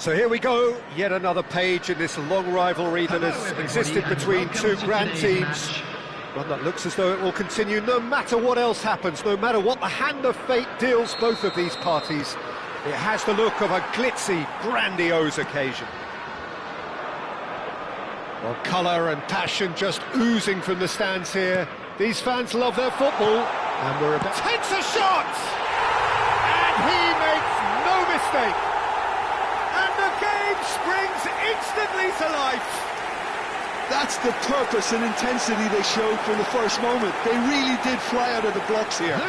So here we go, yet another page in this long rivalry that has existed between two grand teams. One that looks as though it will continue no matter what else happens, no matter what the hand of fate deals both of these parties. It has the look of a glitzy, grandiose occasion. Well, colour and passion just oozing from the stands here. These fans love their football, and we're about... Takes a shot! And he makes no mistake! And the game springs instantly to life! That's the purpose and intensity they showed from the first moment. They really did fly out of the blocks here.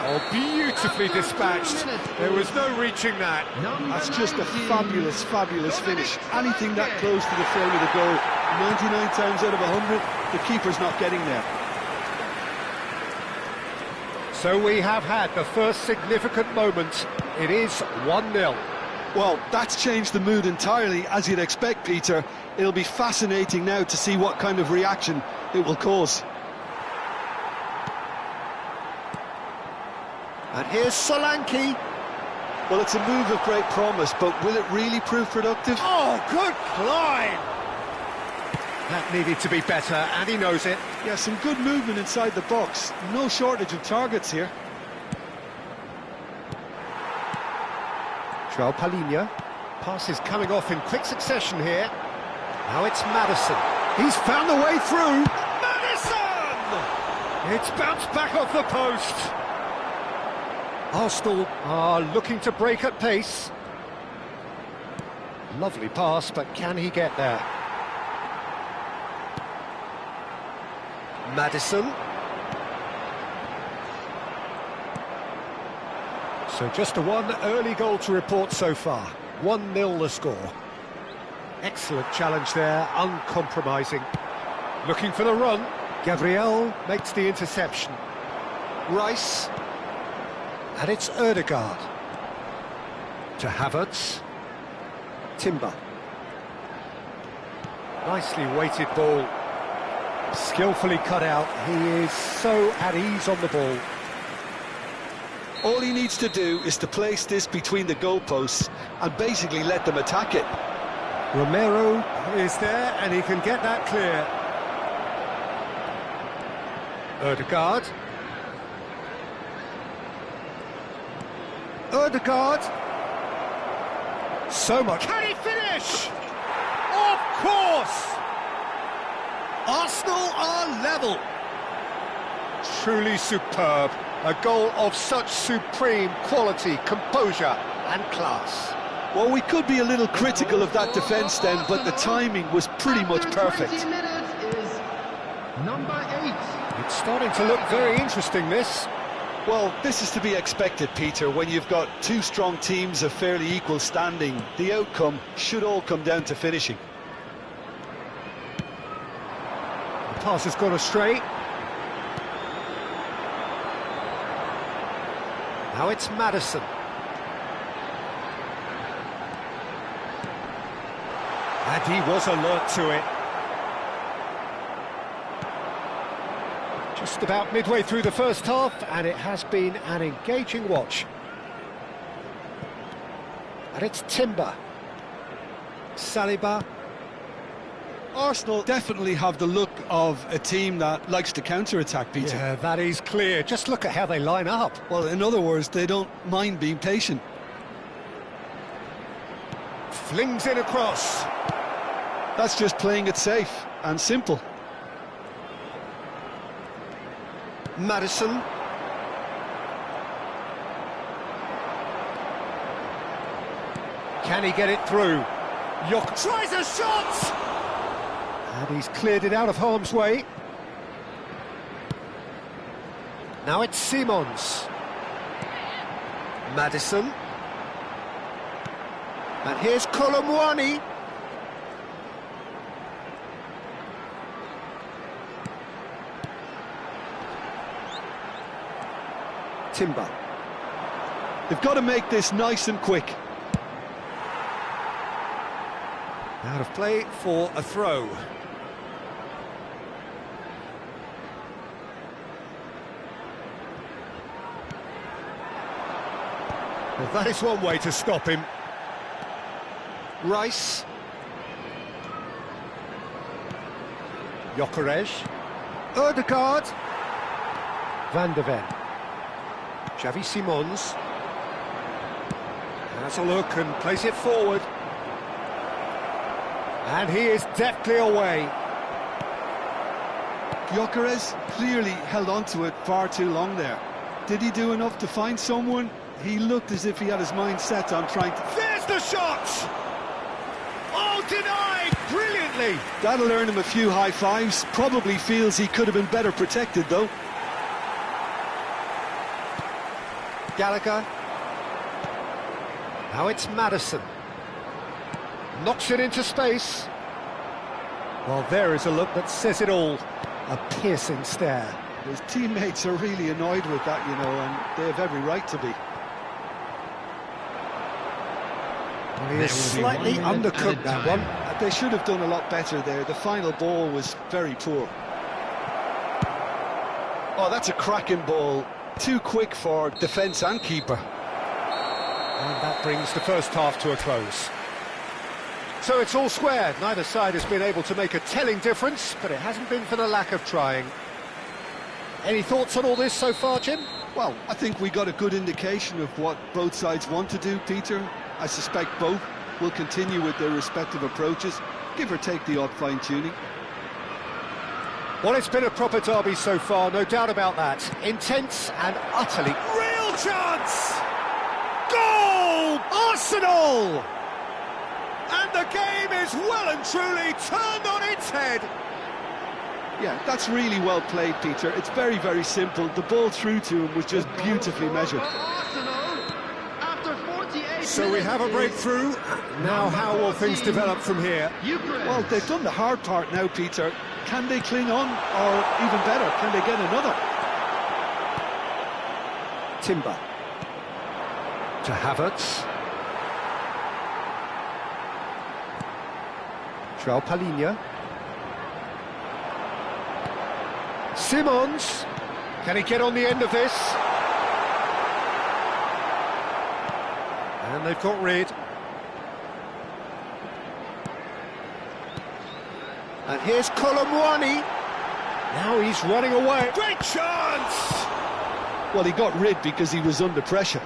Oh, beautifully dispatched. There was no reaching that. That's just a fabulous, fabulous finish. Anything that close to the frame of the goal, 99 times out of 100, the keeper's not getting there. So we have had the first significant moment. It is 1-0. Well, that's changed the mood entirely, as you'd expect, Peter. It'll be fascinating now to see what kind of reaction it will cause. And here's Solanke. Well, it's a move of great promise, but will it really prove productive? Oh, good climb! That needed to be better, and he knows it. Yeah, some good movement inside the box. No shortage of targets here. João Palhinha. Pass is coming off in quick succession here. Now it's Maddison. He's found the way through. Maddison! It's bounced back off the post. Arsenal are looking to break at pace. Lovely pass, but can he get there? Maddison. So just a one early goal to report so far. 1-0 the score. Excellent challenge there, uncompromising. Looking for the run. Gabriel makes the interception. Rice. And it's Ødegaard. To Havertz. Timber. Nicely weighted ball. Skillfully cut out. He is so at ease on the ball. All he needs to do is to place this between the goalposts and basically let them attack it. Romero is there and he can get that clear. Ødegaard. Ødegaard. So much. Can he finish? Of course! Arsenal are level. Truly superb. A goal of such supreme quality, composure and class. Well, we could be a little critical of that defence then, but the timing was pretty much perfect. It's starting to look very interesting, this. Well, this is to be expected, Peter, when you've got two strong teams of fairly equal standing. The outcome should all come down to finishing. The pass has gone astray. Now it's Maddison. And he was alert to it. Just about midway through the first half, and it has been an engaging watch. And it's Timber. Saliba. Arsenal definitely have the look of a team that likes to counter-attack, Peter. Yeah, that is clear. Just look at how they line up. Well, in other words, they don't mind being patient. Flings in across. That's just playing it safe and simple. Maddison. Can he get it through? Yok tries a shot! And he's cleared it out of harm's way. Now it's Simons. Maddison. And here's Kolomwani. Timber. They've got to make this nice and quick. Out of play for a throw. Well, that is one way to stop him. Rice. Gyökeres. Ødegaard. Van de Ven. Xavi Simons. Has a look and plays it forward. And he is deftly away. Gyökeres clearly held on to it far too long there. Did he do enough to find someone? He looked as if he had his mind set on trying to... There's the shot! Oh, denied! Brilliantly! That'll earn him a few high fives. Probably feels he could have been better protected, though. Gallagher. Now it's Maddison. Knocks it into space. Well, there is a look that says it all. A piercing stare. His teammates are really annoyed with that, you know, and they have every right to be. Well, he is slightly undercooked, that one. They should have done a lot better there. The final ball was very poor. Oh, that's a cracking ball. Too quick for defence and keeper. And that brings the first half to a close. So it's all square. Neither side has been able to make a telling difference, but it hasn't been for the lack of trying. Any thoughts on all this so far, Jim? Well, I think we got a good indication of what both sides want to do, Peter. I suspect both will continue with their respective approaches, give or take the odd fine-tuning. Well, it's been a proper derby so far, no doubt about that. Intense and utterly... Real chance! Goal! Arsenal! And the game is well and truly turned on its head. Yeah, that's really well played, Peter. It's very, very simple. The ball through to him was just beautifully measured. So we have a breakthrough. Now how will things develop from here? Well, they've done the hard part now, Peter. Can they cling on, or even better, can they get another? Timber. To Havertz. João Palhinha. Simons. Can he get on the end of this? And they've got rid. And here's Kolomwani. Now he's running away. Great chance! Well, he got rid because he was under pressure.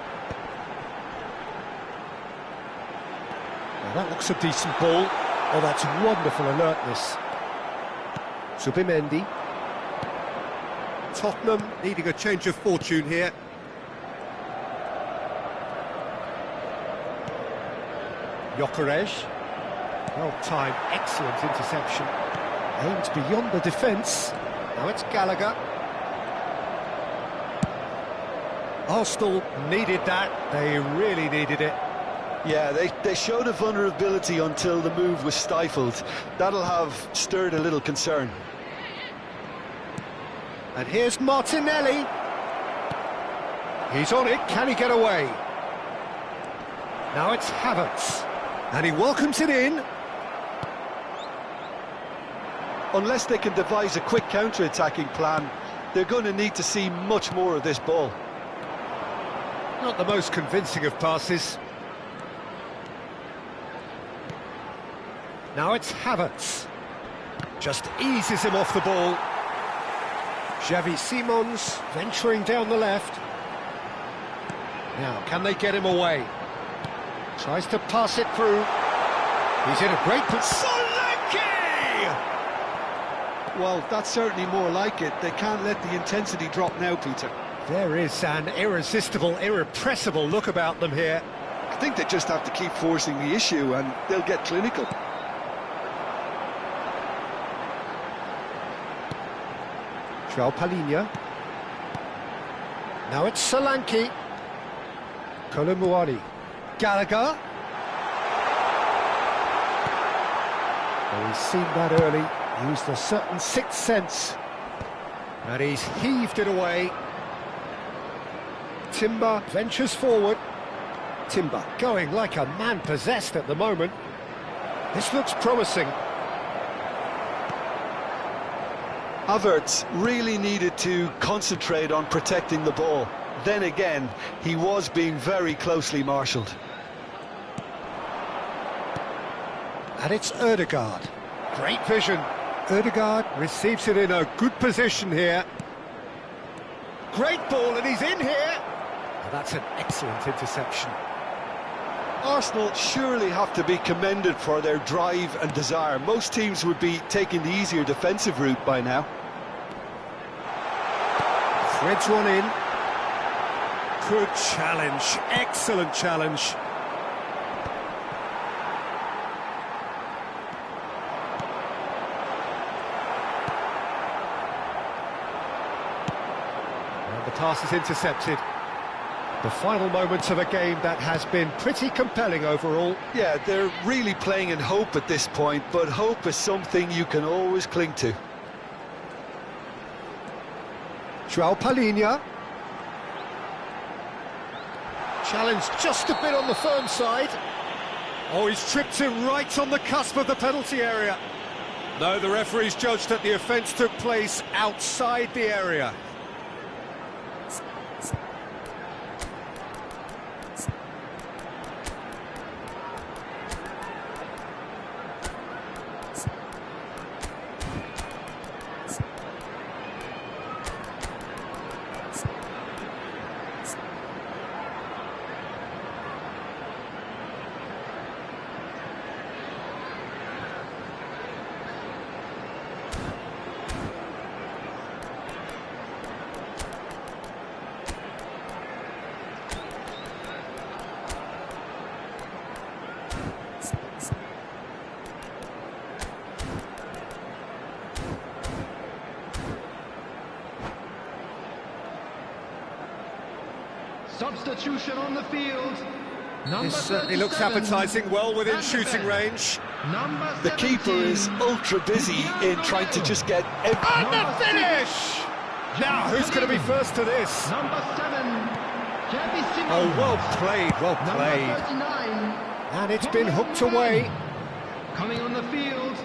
Well, that looks a decent ball. Oh, that's wonderful alertness. Zubimendi. Tottenham needing a change of fortune here. Gyökeres. Well timed, excellent interception. Aimed beyond the defence. Now it's Gallagher. Arsenal needed that. They really needed it. Yeah, they showed a vulnerability until the move was stifled. That'll have stirred a little concern. And here's Martinelli. He's on it. Can he get away? Now it's Havertz. And he welcomes it in. Unless they can devise a quick counter-attacking plan, they're going to need to see much more of this ball. Not the most convincing of passes. Now it's Havertz. Just eases him off the ball. Xavi Simons venturing down the left. Now, can they get him away? Tries to pass it through. He's in a great position. Well, that's certainly more like it. They can't let the intensity drop now, Peter. There is an irresistible, irrepressible look about them here. I think they just have to keep forcing the issue and they'll get clinical. João Palhinha. Now it's Solanke. Kolomwani. Gallagher. Well, he's seen that early. Used a certain sixth sense. And he's heaved it away. Timber ventures forward. Timber going like a man possessed at the moment. This looks promising. Havertz really needed to concentrate on protecting the ball. Then again, he was being very closely marshalled. And it's Ødegaard. Great vision. Ødegaard receives it in a good position here. Great ball, and he's in here. And that's an excellent interception. Arsenal surely have to be commended for their drive and desire. Most teams would be taking the easier defensive route by now. Threads one in. Good challenge, excellent challenge. And the pass is intercepted. The final moments of a game that has been pretty compelling overall. Yeah, they're really playing in hope at this point, but hope is something you can always cling to. João Palhinha. Challenge just a bit on the firm side. Oh, he's tripped him right on the cusp of the penalty area. No, the referee's judged that the offence took place outside the area. Substitution on the field. This certainly looks appetising, well within shooting range. The keeper is ultra busy in trying to just get And the finish! Now, who's going to be first to this? Number 7, Oh, well played, well played. And it's been hooked away. Coming on the field.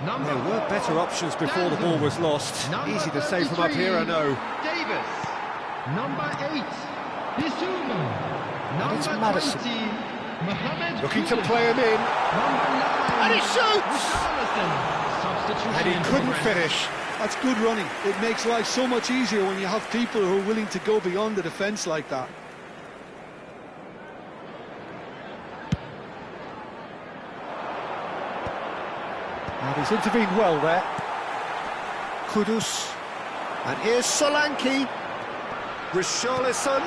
There were better options before the ball was lost. Easy to say from up here, I know. Davis. Number 8, Bissouma. And it's Maddison. 20, Mohamed Looking to Kudus. play him in. Number 9, And he shoots! Richarlison. Substitution And he in couldn't progress. finish. That's good running. It makes life so much easier when you have people who are willing to go beyond the defence like that. And he's intervened well there. Kudus. And here's Solanke. Richarlison.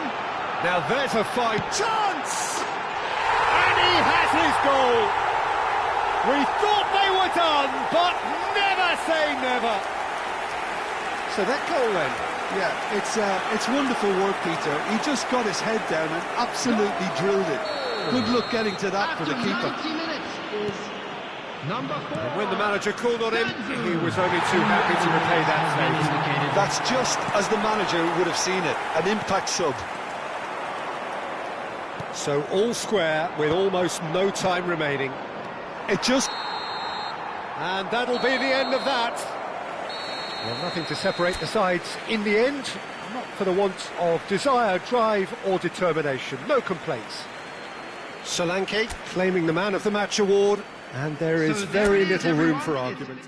Now there's a fine chance! And he has his goal! We thought they were done, but never say never! So that goal then? Yeah, it's wonderful work, Peter. He just got his head down and absolutely drilled it. Good luck getting to that for the After keeper. 90 minutes is number 4. And when the manager called on him, he was only too happy to repay that favour. That's just as the manager would have seen it, an impact sub. So all square with almost no time remaining. It just... And that'll be the end of that. Well, nothing to separate the sides in the end, not for the want of desire, drive or determination. No complaints. Solanke claiming the Man of the Match award, and there is So there very it is, little room everyone. for It's- argument.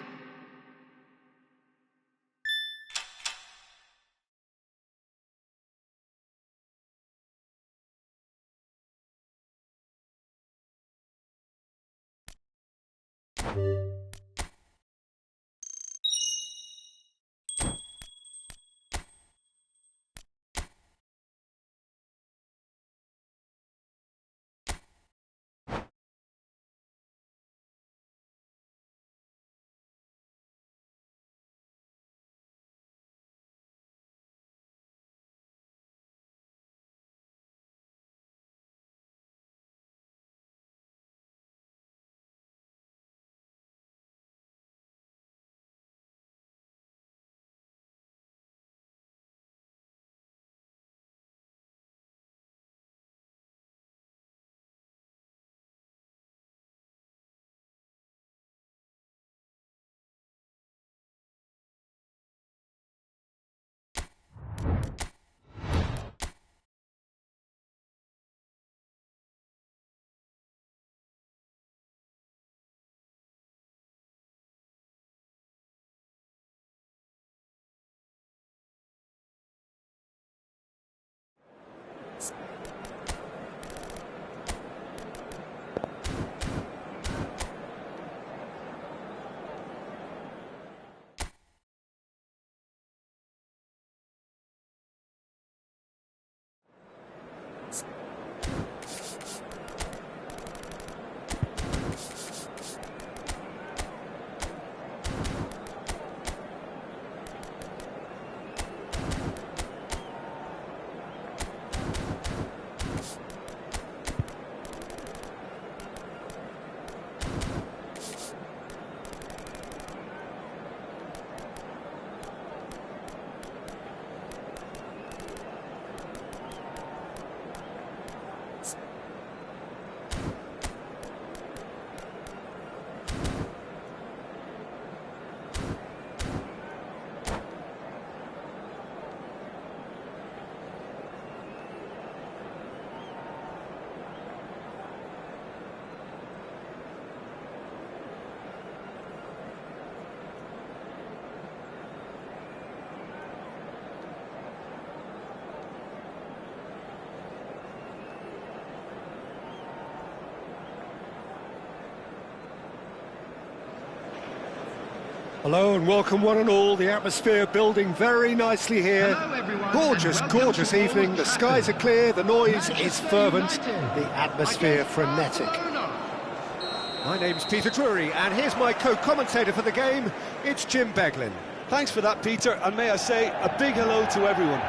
Hello and welcome one and all. The atmosphere building very nicely here. Hello, everyone, Gorgeous, and welcome gorgeous to evening. The Trafford. skies are clear, the noise is Manchester fervent, United the atmosphere against frenetic. Barcelona. My name's Peter Drury and here's my co-commentator for the game. It's Jim Beglin. Thanks for that, Peter, and may I say a big hello to everyone.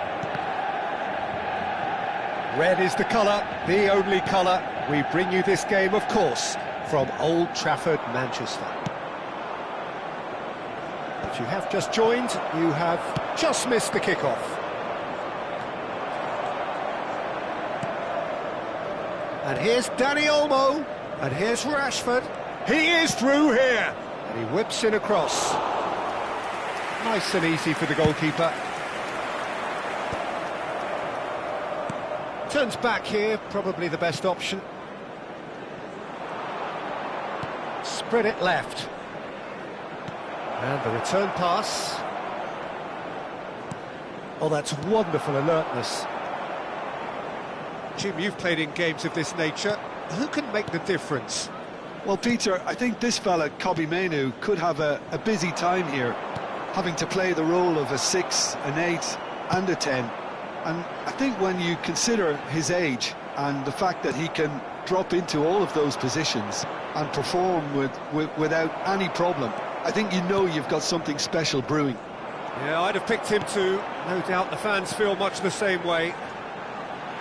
Red is the colour, the only colour. We bring you this game, of course, from Old Trafford, Manchester. If you have just joined, you have just missed the kickoff. And here's Dani Olmo, and here's Rashford. He is through here, and he whips in across. Nice and easy for the goalkeeper. Turns back here, probably the best option. Spread it left. And the return pass. Oh, that's wonderful alertness. Jim, you've played in games of this nature. Who can make the difference? Well, Peter, I think this fella, Kobbie Mainoo, could have a busy time here, having to play the role of a 6, an 8 and a 10. And I think when you consider his age and the fact that he can drop into all of those positions and perform without any problem, I think you know you've got something special brewing. Yeah, I'd have picked him too. No doubt the fans feel much the same way.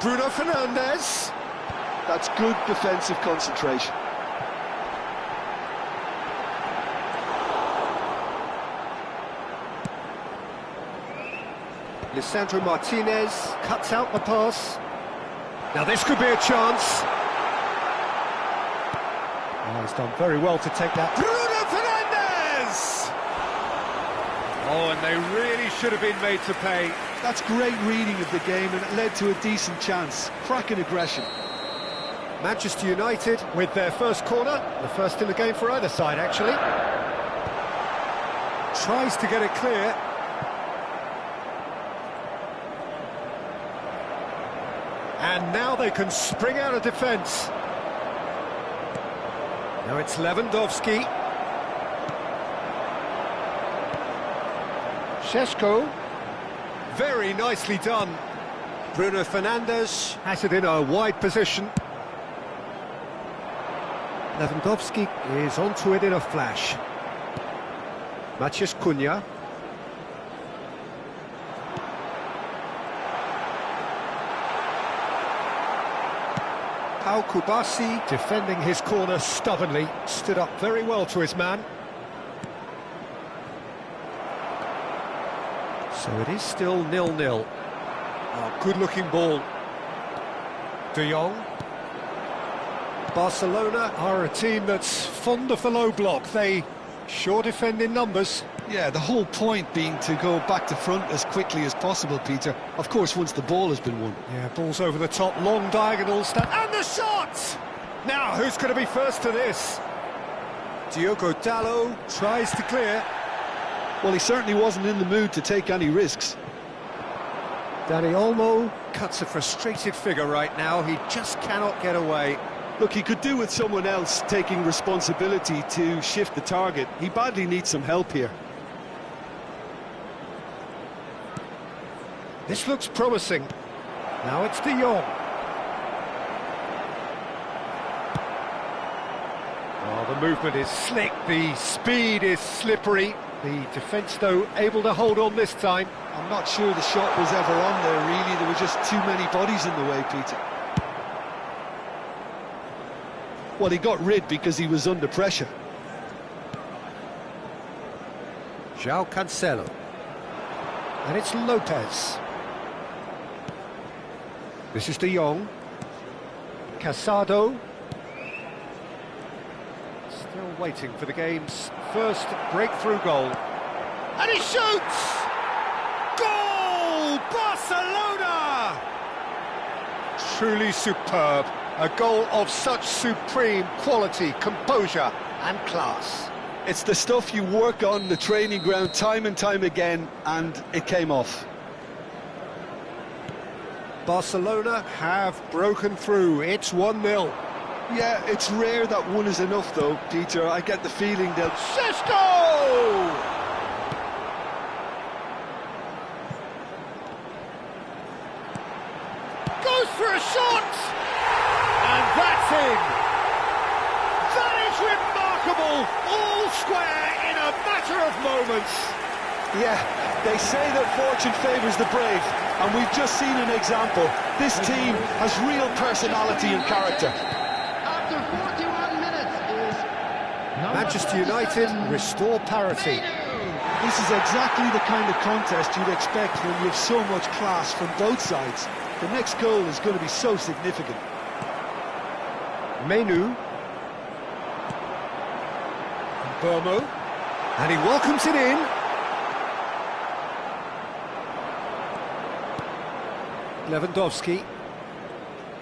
Bruno Fernandes. That's good defensive concentration. Lisandro Martinez cuts out the pass. Now this could be a chance. Oh, he's done very well to take that. Bruno Fernandes! Oh, and they really should have been made to pay. That's great reading of the game, and it led to a decent chance. Cracking aggression. Manchester United with their first corner, the first in the game for either side, actually. Tries to get it clear. And now they can spring out of defence. Now it's Lewandowski. Šeško. Very nicely done. Bruno Fernandes has it in a wide position. Lewandowski is onto it in a flash. Matheus Cunha. Pau Kubasi defending his corner stubbornly, stood up very well to his man. So it is still 0-0. Oh, good-looking ball. De Jong. Barcelona are a team that's fond of the low block. They sure defend in numbers. Yeah, the whole point being to go back to front as quickly as possible, Peter. Of course, once the ball has been won. Yeah, ball's over the top, long diagonals, and the shot! Now, who's going to be first to this? Diogo Dalot tries to clear. Well, he certainly wasn't in the mood to take any risks. Dani Olmo cuts a frustrated figure right now. He just cannot get away. Look, he could do with someone else taking responsibility to shift the target. He badly needs some help here. This looks promising. Now it's De Jong. Oh, the movement is slick, the speed is slippery. The defence, though, able to hold on this time. I'm not sure the shot was ever on there, really. There were just too many bodies in the way, Peter. Well, he got rid because he was under pressure. João Cancelo. And it's Lopez. This is De Jong. Casado. Still waiting for the game's first breakthrough goal. And he shoots! Goal! Barcelona! Truly superb. A goal of such supreme quality, composure and class. It's the stuff you work on the training ground time and time again, and it came off. Barcelona have broken through. It's 1-0. Yeah, it's rare that one is enough, though, Peter. I get the feeling that... Šeško! in. That is remarkable. All square in a matter of moments. Yeah, they say that fortune favours the brave, and we've just seen an example. This team has real personality and character. After 41 minutes is Manchester United restore parity. This is exactly the kind of contest you'd expect when you have so much class from both sides. The next goal is going to be so significant. Menu. Burmo. And he welcomes it in. Lewandowski.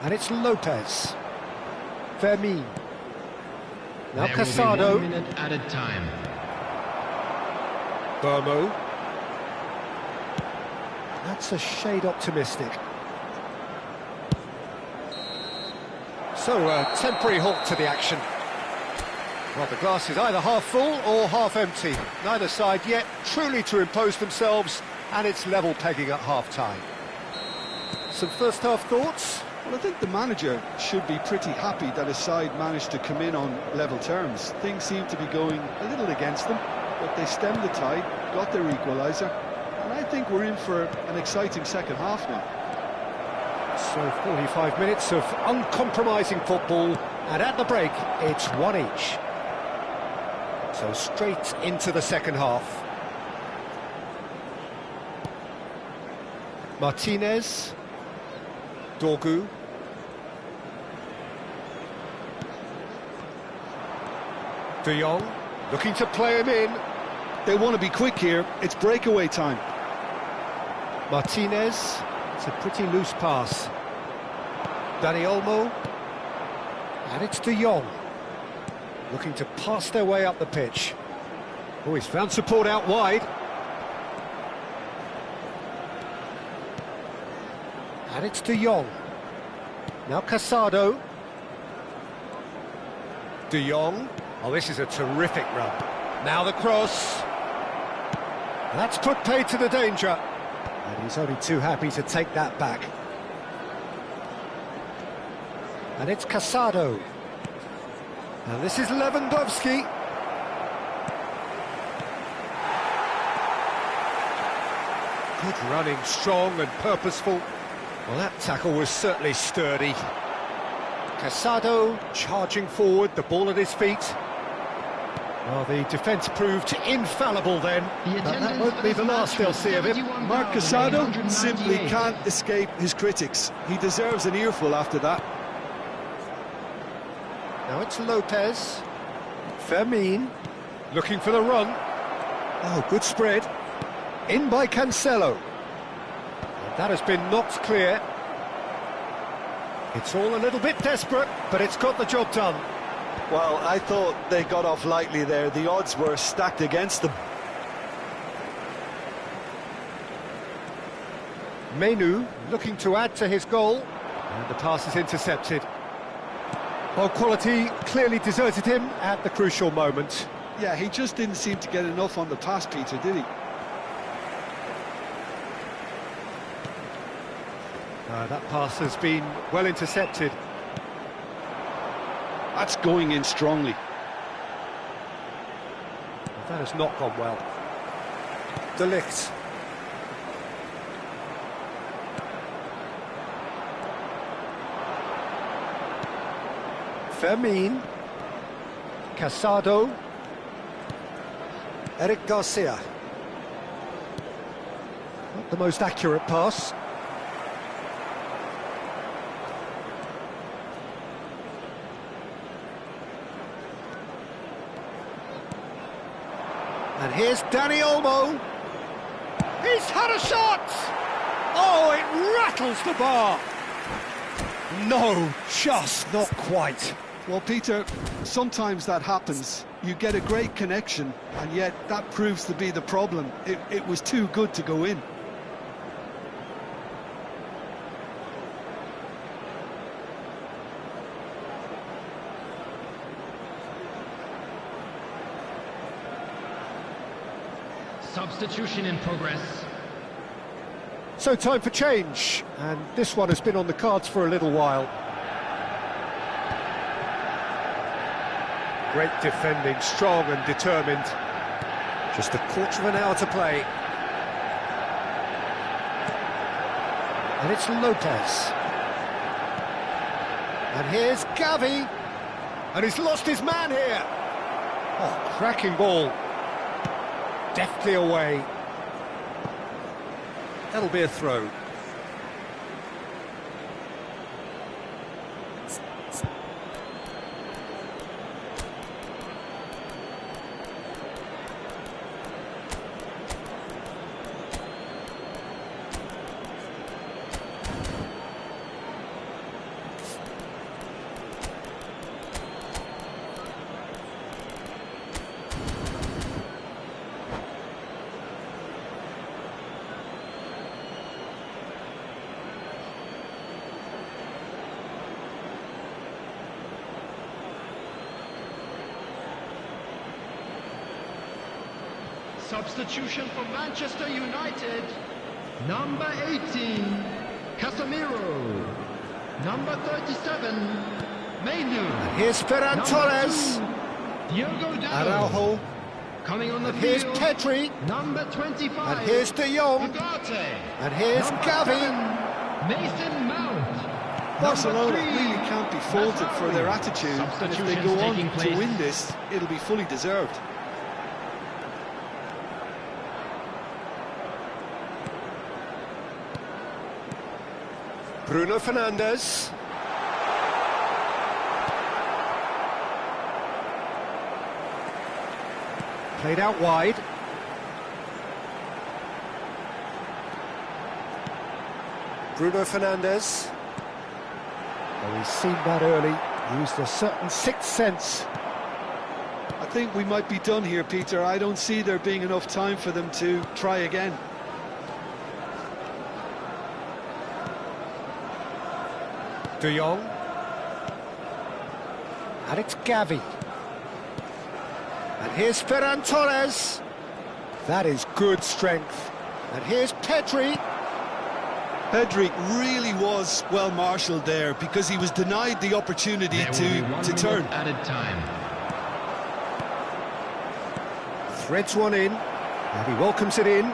And it's Lopez. Fermin. Now there will be Casado. 1 minute added time. Burmo. That's a shade optimistic. So, a temporary halt to the action. Well, the glass is either half full or half empty. Neither side yet truly to impose themselves, and it's level pegging at half-time. Some first-half thoughts? Well, I think the manager should be pretty happy that his side managed to come in on level terms. Things seem to be going a little against them, but they stemmed the tide, got their equaliser, and I think we're in for an exciting second half now. So 45 minutes of uncompromising football, and at the break, it's one each. So straight into the second half. Martinez. Dorgu. De Jong, looking to play him in. They want to be quick here, it's breakaway time. Martinez, it's a pretty loose pass. Dani Olmo, and it's De Jong, looking to pass their way up the pitch. Oh, he's found support out wide. And it's De Jong. Now Casado. De Jong. Oh, this is a terrific run. Now the cross. That's put paid to the danger. And he's only too happy to take that back. And it's Casado. And this is Lewandowski. Good running, strong and purposeful. Well, that tackle was certainly sturdy. Casado charging forward, the ball at his feet. Well, the defence proved infallible then, but that won't be the last they'll see of him. Marc Casado simply can't escape his critics. He deserves an earful after that. Now it's Lopez. Fermin, looking for the run. Oh, good spread. In by Cancelo. And that has been knocked clear. It's all a little bit desperate, but it's got the job done. Well, I thought they got off lightly there. The odds were stacked against them. Menu looking to add to his goal. And the pass is intercepted. Well, quality clearly deserted him at the crucial moment. Yeah, he just didn't seem to get enough on the pass, Peter, did he? That pass has been well intercepted. That's going in strongly. That has not gone well. De Ligt. Fermin. Casado. Eric Garcia. Not the most accurate pass. And here's Dani Olmo. He's had a shot! Oh, it rattles the bar. No, just not quite. Well, Peter, sometimes that happens. You get a great connection, and yet that proves to be the problem. It was too good to go in. Substitution in progress. So time for change, and this one has been on the cards for a little while. Great defending, strong and determined. Just a quarter of an hour to play. And it's Lopez. And here's Gavi. And he's lost his man here. Oh, cracking ball. Deftly away. That'll be a throw. Substitution for Manchester United. Number 18, Casemiro. Number 37, Mainu. Here's Ferran Torres. Diogo Dalot. Araujo. Coming on the Here's field. Pedri. Number 25. And here's De Jong. Ugarte. And here's Number Gavi. 7, Mason Mount. Barcelona Number 3, really can't be faulted for their attitude, and if they go on taking to place. win this, it'll be fully deserved. Bruno Fernandes. Played out wide. Bruno Fernandes. Oh, he's seen that early. Used a certain sixth sense. I think we might be done here, Peter. I don't see there being enough time for them to try again. De Jong. And it's Gavi. And here's Ferran Torres. That is good strength. And here's Pedri. Pedri really was well marshalled there because he was denied the opportunity to turn. Added time. Threads one in. And he welcomes it in.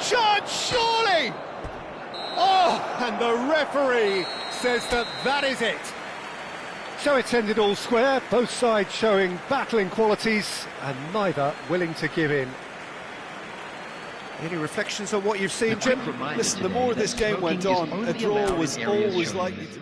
Shot, surely! Oh, and the referee says that is it. So it's ended all square, both sides showing battling qualities and neither willing to give in. Any reflections on what you've seen, Jim? Listen, the more this game went on, a draw was always likely to...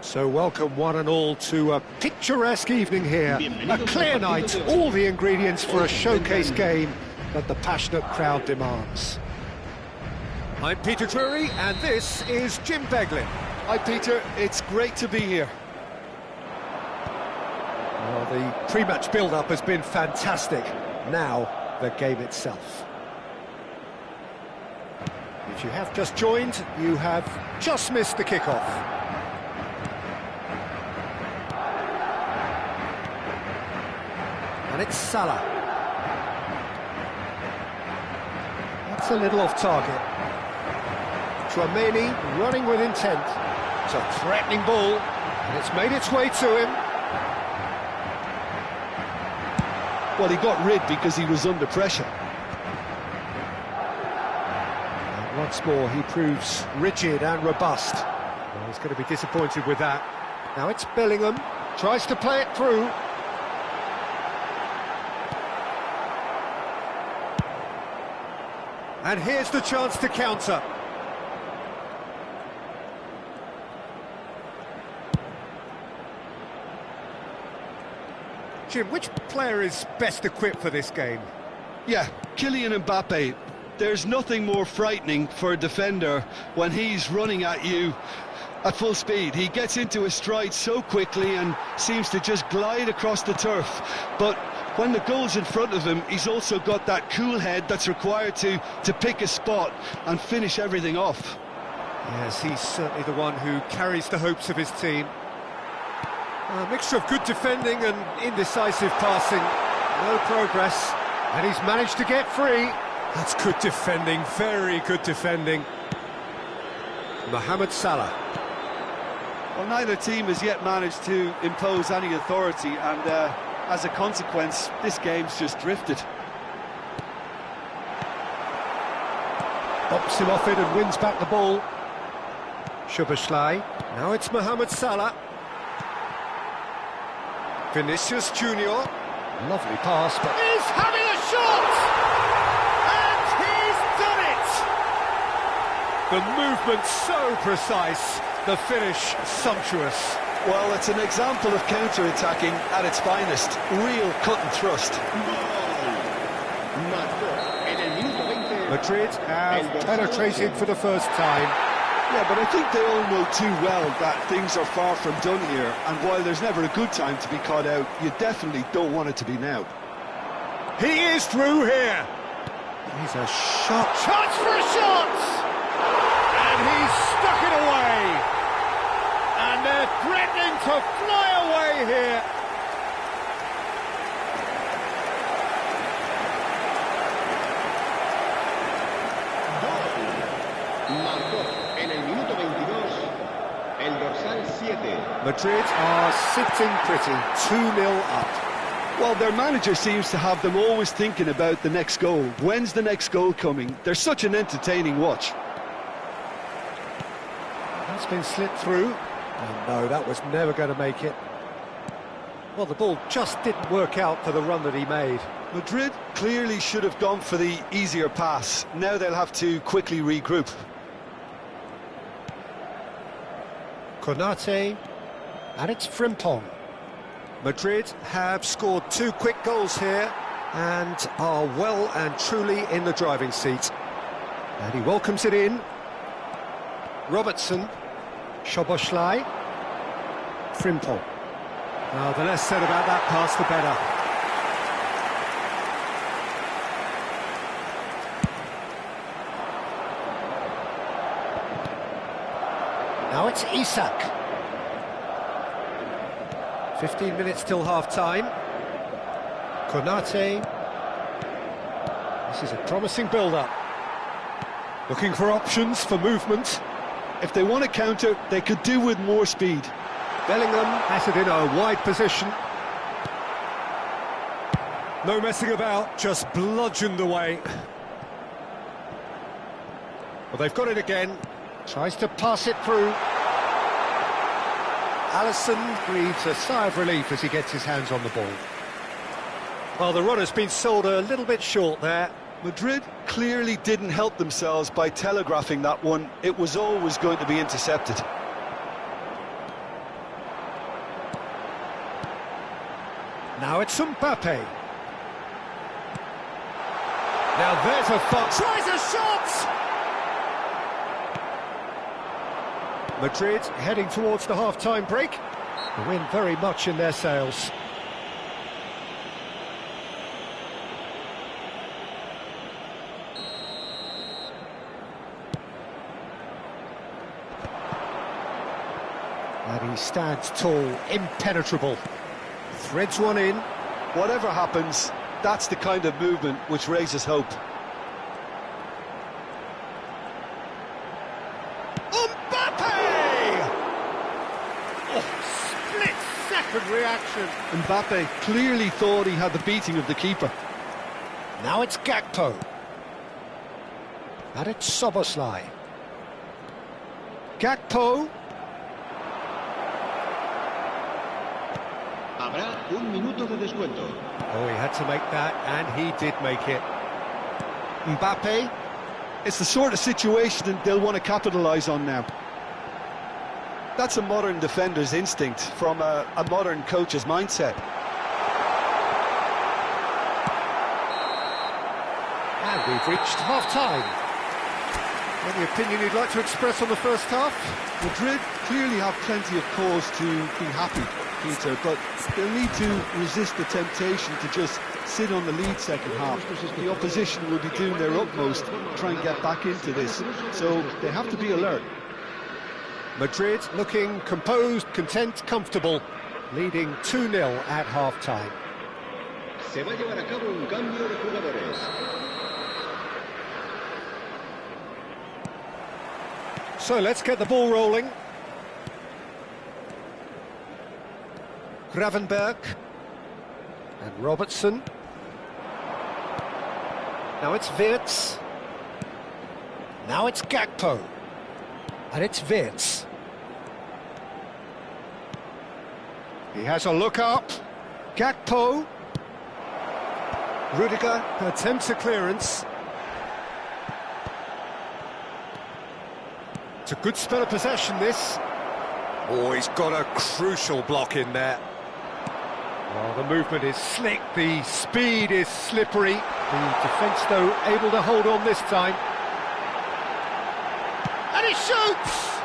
So welcome one and all to a picturesque evening here. A clear night, all the ingredients for a showcase game that the passionate crowd demands. I'm Peter Drury and this is Jim Beglin. Hi Peter, it's great to be here. Well, the pre-match build-up has been fantastic. Now, the game itself. If you have just joined, you have just missed the kickoff. And it's Salah. That's a little off target. Chouameni running with intent. It's a threatening ball, and it's made its way to him. Well, he got rid because he was under pressure. And once more, he proves rigid and robust. Well, he's going to be disappointed with that. Now it's Bellingham, tries to play it through. And here's the chance to counter. Jim, which player is best equipped for this game? Yeah, Kylian Mbappe. There's nothing more frightening for a defender when he's running at you at full speed. He gets into his stride so quickly and seems to just glide across the turf. But when the goal's in front of him, he's also got that cool head that's required to pick a spot and finish everything off. Yes, he's certainly the one who carries the hopes of his team. A mixture of good defending and indecisive passing. No progress, and he's managed to get free. That's good defending, very good defending. Mohamed Salah. Well, neither team has yet managed to impose any authority, and as a consequence, this game's just drifted. Bops him off it and wins back the ball. Szoboszlai. Now it's Mohamed Salah. Vinicius Junior. Lovely pass, but he's having a shot! And he's done it! The movement so precise, the finish sumptuous. Well, it's an example of counter-attacking at its finest. Real cut and thrust. Madrid have penetrated for the first time. Yeah, but I think they all know too well that things are far from done here, and while there's never a good time to be caught out, you definitely don't want it to be now. He is through here. He's a shot. Chance for a shot! And he's stuck it away. And they're threatening to fly away here. Madrid are sitting pretty, 2-0 up. Well, their manager seems to have them always thinking about the next goal. When's the next goal coming? They're such an entertaining watch. That's been slipped through. Oh no, that was never going to make it. Well, the ball just didn't work out for the run that he made. Madrid clearly should have gone for the easier pass. Now they'll have to quickly regroup. Konate, and it's Frimpong. Madrid have scored 2 quick goals here and are well and truly in the driving seat. And he welcomes it in. Robertson, Szoboszlai, Frimpong. Well, the less said about that pass, the better. Now it's Isak. 15 minutes till half-time. Konate. This is a promising build-up. Looking for options for movement. If they want to counter, they could do with more speed. Bellingham has it in a wide position. No messing about, just bludgeoned away. Well, they've got it again. Tries to pass it through. Alisson breathes a sigh of relief as he gets his hands on the ball. Well, the run has been sold a little bit short there. Madrid clearly didn't help themselves by telegraphing that one. It was always going to be intercepted. Now it's Mbappe. Now there's a thought. Tries a shot! Madrid heading towards the half-time break. The win very much in their sails. And he stands tall, impenetrable. Threads one in. Whatever happens, that's the kind of movement which raises hope. Mbappe! Oh, split-second reaction. Mbappe clearly thought he had the beating of the keeper. Now it's Gakpo. And it's Szoboszlai. Gakpo. Habrá un minuto de descuento. Oh, he had to make that, and he did make it. Mbappe, it's the sort of situation that they'll want to capitalise on now. That's a modern defender's instinct from a modern coach's mindset. And we've reached half-time. Any opinion you'd like to express on the first half? Madrid clearly have plenty of cause to be happy, Peter, but they'll need to resist the temptation to just sit on the lead second half. The opposition will be doing their utmost to try and get back into this, so they have to be alert. Madrid looking composed, content, comfortable, leading 2-0 at half-time. Se va a llevar a cabo un cambio de jugadores. So let's get the ball rolling. Gravenberg and Robertson. Now it's Wirtz. Now it's Gakpo. And it's Wirtz. He has a look up. Gakpo. Rudiger attempts a clearance. It's a good spell of possession, this. Oh, he's got a crucial block in there. Oh, the movement is slick, the speed is slippery. The defence, though, able to hold on this time. And he shoots!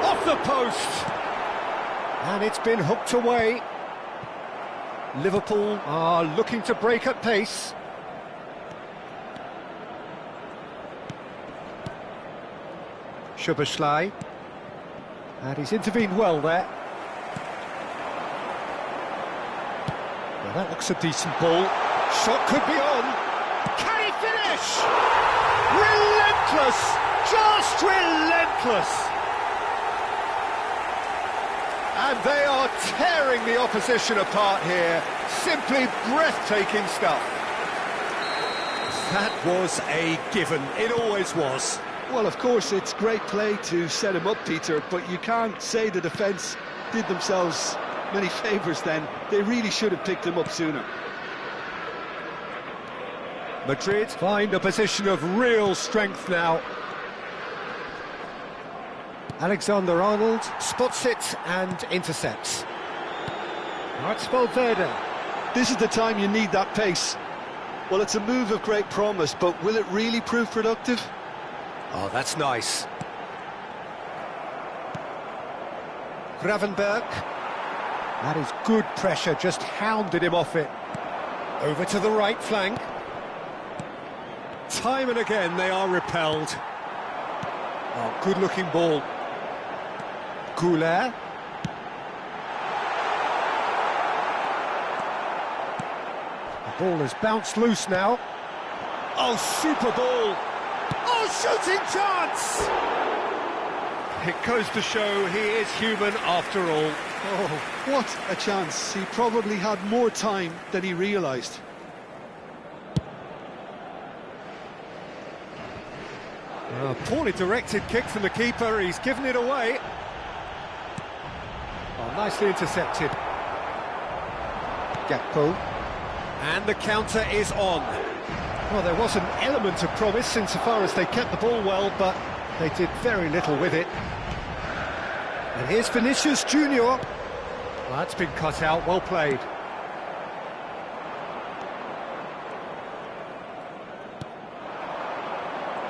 Off the post! And it's been hooked away. Liverpool are looking to break at pace. Szoboszlai. And he's intervened well there. Well, that looks a decent ball. Shot could be on. Can he finish? Relentless! Just relentless! And they are tearing the opposition apart here. Simply breathtaking stuff. That was a given. It always was. Well, of course, it's great play to set him up, Peter, but you can't say the defence did themselves many favours then. They really should have picked him up sooner. Madrid find a position of real strength now. Alexander-Arnold spots it and intercepts. Now it's Valverde. This is the time you need that pace. Well, it's a move of great promise, but will it really prove productive? Oh, that's nice. Gravenberg. That is good pressure, just hounded him off it. Over to the right flank. Time and again they are repelled. Oh, good-looking ball. Goulet. The ball has bounced loose now. Oh, super ball. Oh, shooting chance! It goes to show he is human after all. Oh, what a chance. He probably had more time than he realised. A poorly directed kick from the keeper, he's given it away. Oh, nicely intercepted. Gakpo. And the counter is on. Well, there was an element of promise insofar as they kept the ball well, but they did very little with it. And here's Vinicius Junior. Well, that's been cut out, well played.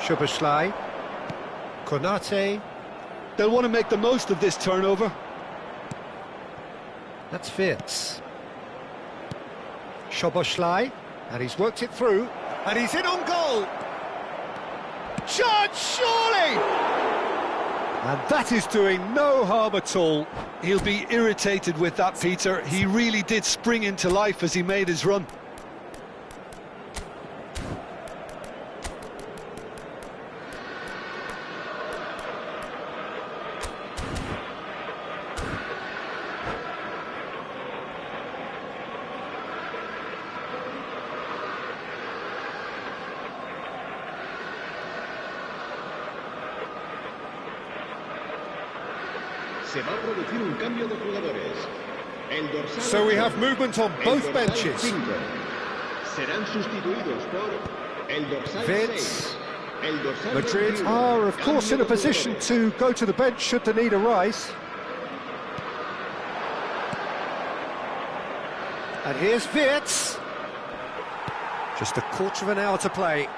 Szoboszlai. Konate. They'll want to make the most of this turnover. That's Wirtz. Szoboszlai, and he's worked it through, and he's in on goal! Chance, surely! And that is doing no harm at all. He'll be irritated with that, Peter. He really did spring into life as he made his run. Se va a producir un cambio de jugadores. El dorsal So we have movement on both el dorsal benches. 5. Serán sustituidos por el dorsal Wirtz. 6. El dorsal Madrid 21. are, of course, in a position to go to the bench should the need arise. And here's Wirtz. Just a quarter of an hour to play.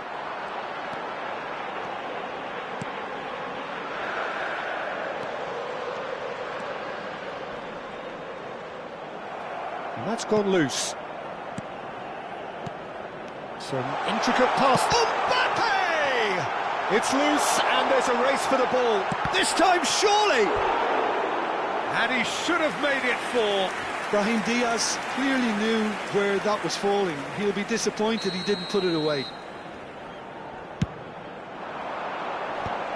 And that's gone loose. Some intricate pass. Mbappe! It's loose and there's a race for the ball. This time, surely! And he should have made it 4. Brahim Diaz clearly knew where that was falling. He'll be disappointed he didn't put it away.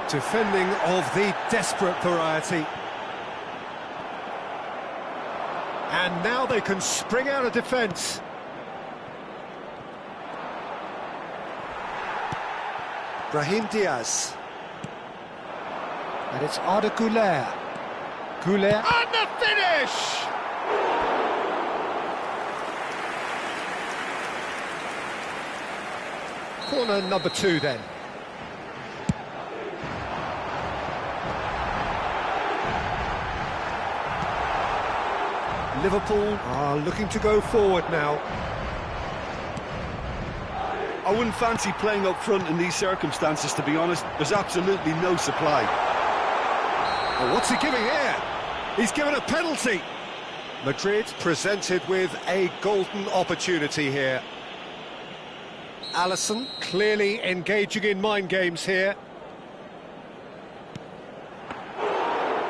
Defending of the desperate variety. And now they can spring out of defence. Brahim Diaz. And it's Arda Güler. Güler. And the finish! Corner number 2 then. Liverpool are looking to go forward now. I wouldn't fancy playing up front in these circumstances, to be honest. There's absolutely no supply. Oh, what's he giving here? He's given a penalty. Madrid presented with a golden opportunity here. Alisson clearly engaging in mind games here.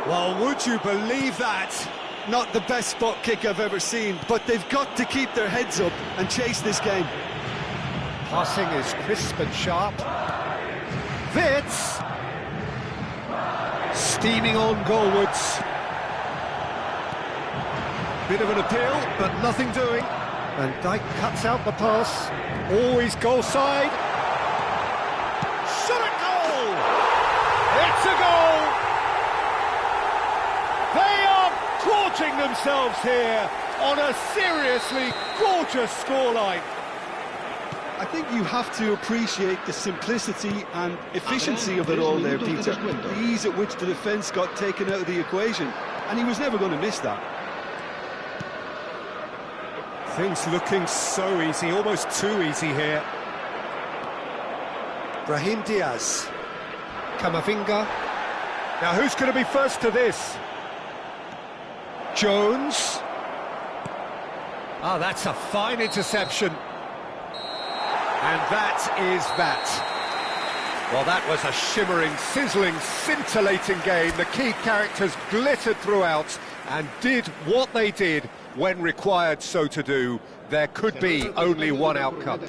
Well, would you believe that? Not the best spot kick I've ever seen, but they've got to keep their heads up and chase this game. Passing is crisp and sharp. Wirtz! Steaming on goalwards. Bit of an appeal, but nothing doing. And Dijk cuts out the pass. Always goal side. Shot at goal! It's a goal! They are gorging themselves here on a seriously gorgeous scoreline. I think you have to appreciate the simplicity and efficiency of it all there, Peter. The ease at which the defence got taken out of the equation, and he was never going to miss that. Things looking so easy, almost too easy here. Brahim Diaz. Camavinga. Now who's going to be first to this? Jones. Ah, that's a fine interception. And that is that. Well, that was a shimmering, sizzling, scintillating game. The key characters glittered throughout and did what they did when required so to do. There could be only one outcome.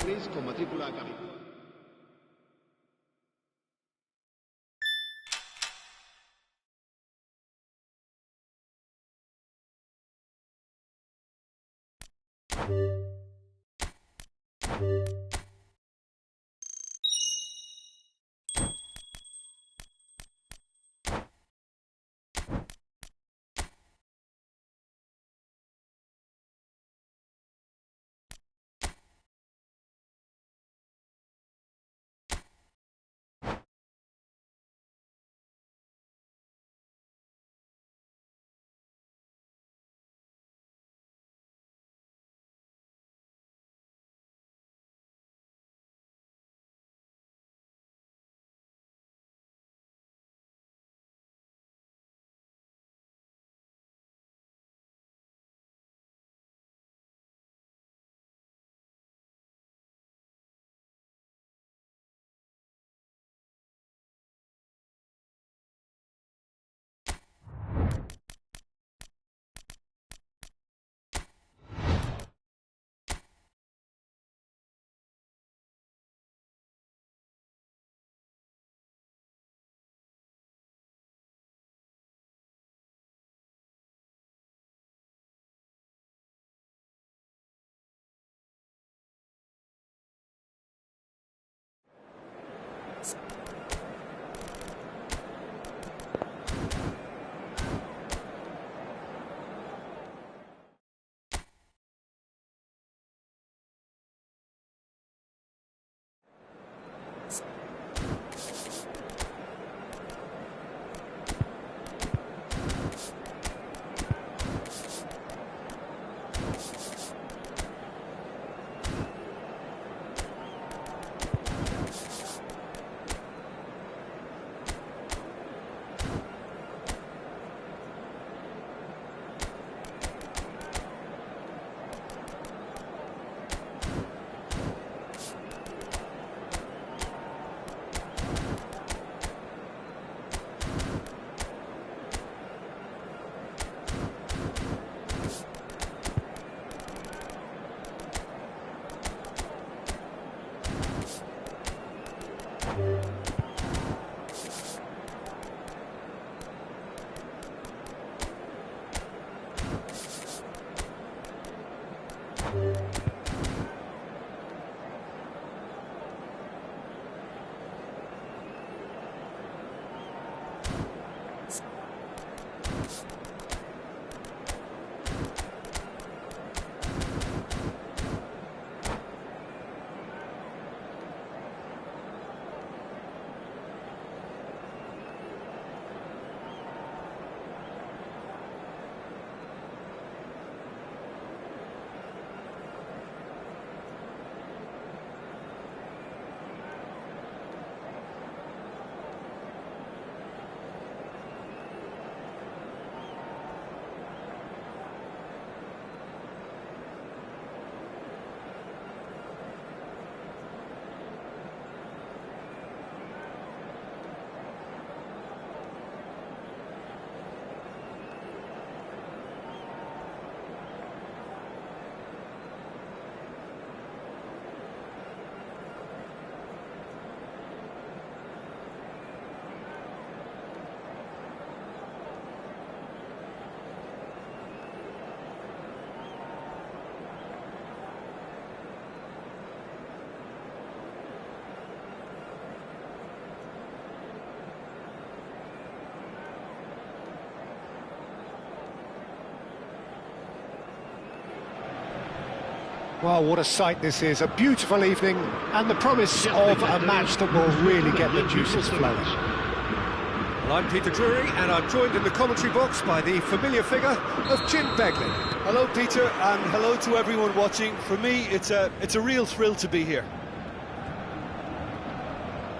Well, what a sight this is, a beautiful evening, and the promise of a match that will really get the juices flowing. Well, I'm Peter Drury, and I'm joined in the commentary box by the familiar figure of Jim Begley. Hello, Peter, and hello to everyone watching. For me, it's a real thrill to be here.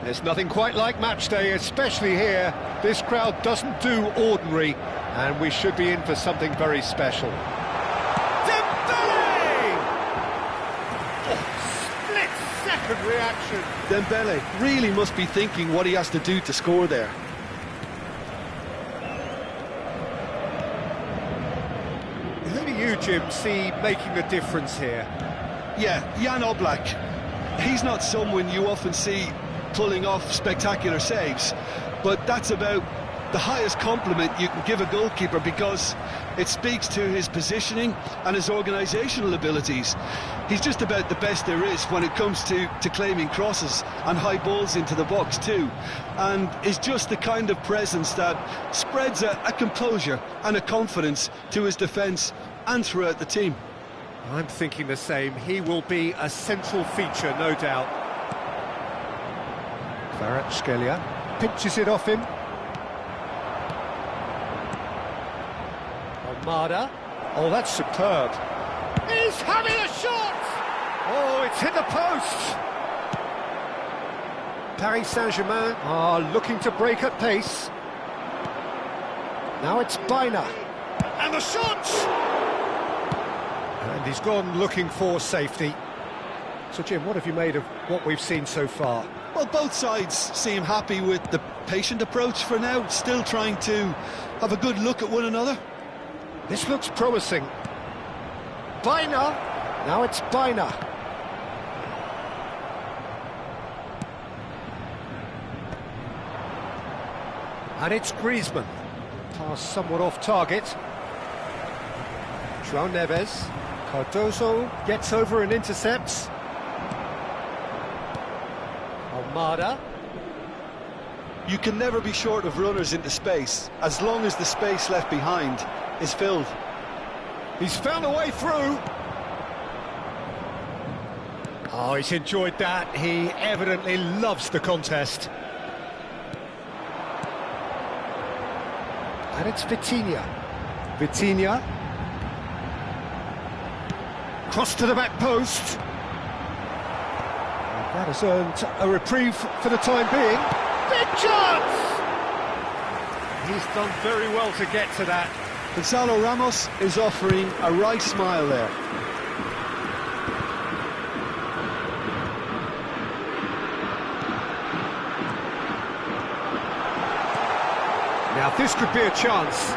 There's nothing quite like match day, especially here. This crowd doesn't do ordinary, and we should be in for something very special. Split-second reaction. Dembele really must be thinking what he has to do to score there. Who do you, Jim, see making a difference here? Yeah, Jan Oblak. He's not someone you often see pulling off spectacular saves, but that's about the highest compliment you can give a goalkeeper, because it speaks to his positioning and his organisational abilities. He's just about the best there is when it comes to claiming crosses and high balls into the box too, and is just the kind of presence that spreads a composure and a confidence to his defence and throughout the team. I'm thinking the same. He will be a central feature, no doubt. Kvaratskhelia pinches it off him. Almada. Oh, that's superb. He's having a shot! Oh, it's hit the post! Paris Saint-Germain are looking to break at pace. Now it's Baina. And the shot! And he's gone looking for safety. So, Jim, what have you made of what we've seen so far? Well, both sides seem happy with the patient approach for now, still trying to have a good look at one another. This looks promising. Baina. Now it's Baina. And it's Griezmann. Pass somewhat off target. João Neves. Cardoso gets over and intercepts. Almada. You can never be short of runners into space, as long as the space left behind is filled. He's found a way through. Oh, he's enjoyed that. He evidently loves the contest. And it's Vitinha. Vitinha. Cross to the back post. That has earned a reprieve for the time being. Big chance! He's done very well to get to that. Gonzalo Ramos is offering a right smile there. Now this could be a chance.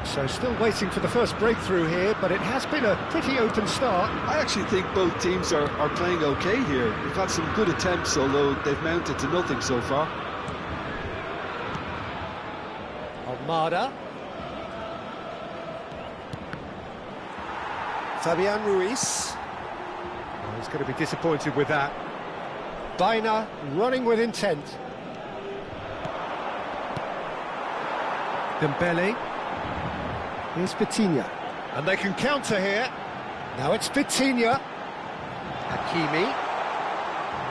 So still waiting for the first breakthrough here, but it has been a pretty open start. I actually think both teams are playing okay here. We've had some good attempts, although they've mounted to nothing so far. Almada. Fabian Ruiz. Oh, he's going to be disappointed with that. Baina running with intent. Dembele. Here's Vitinha. And they can counter here. Now it's Vitinha. Hakimi.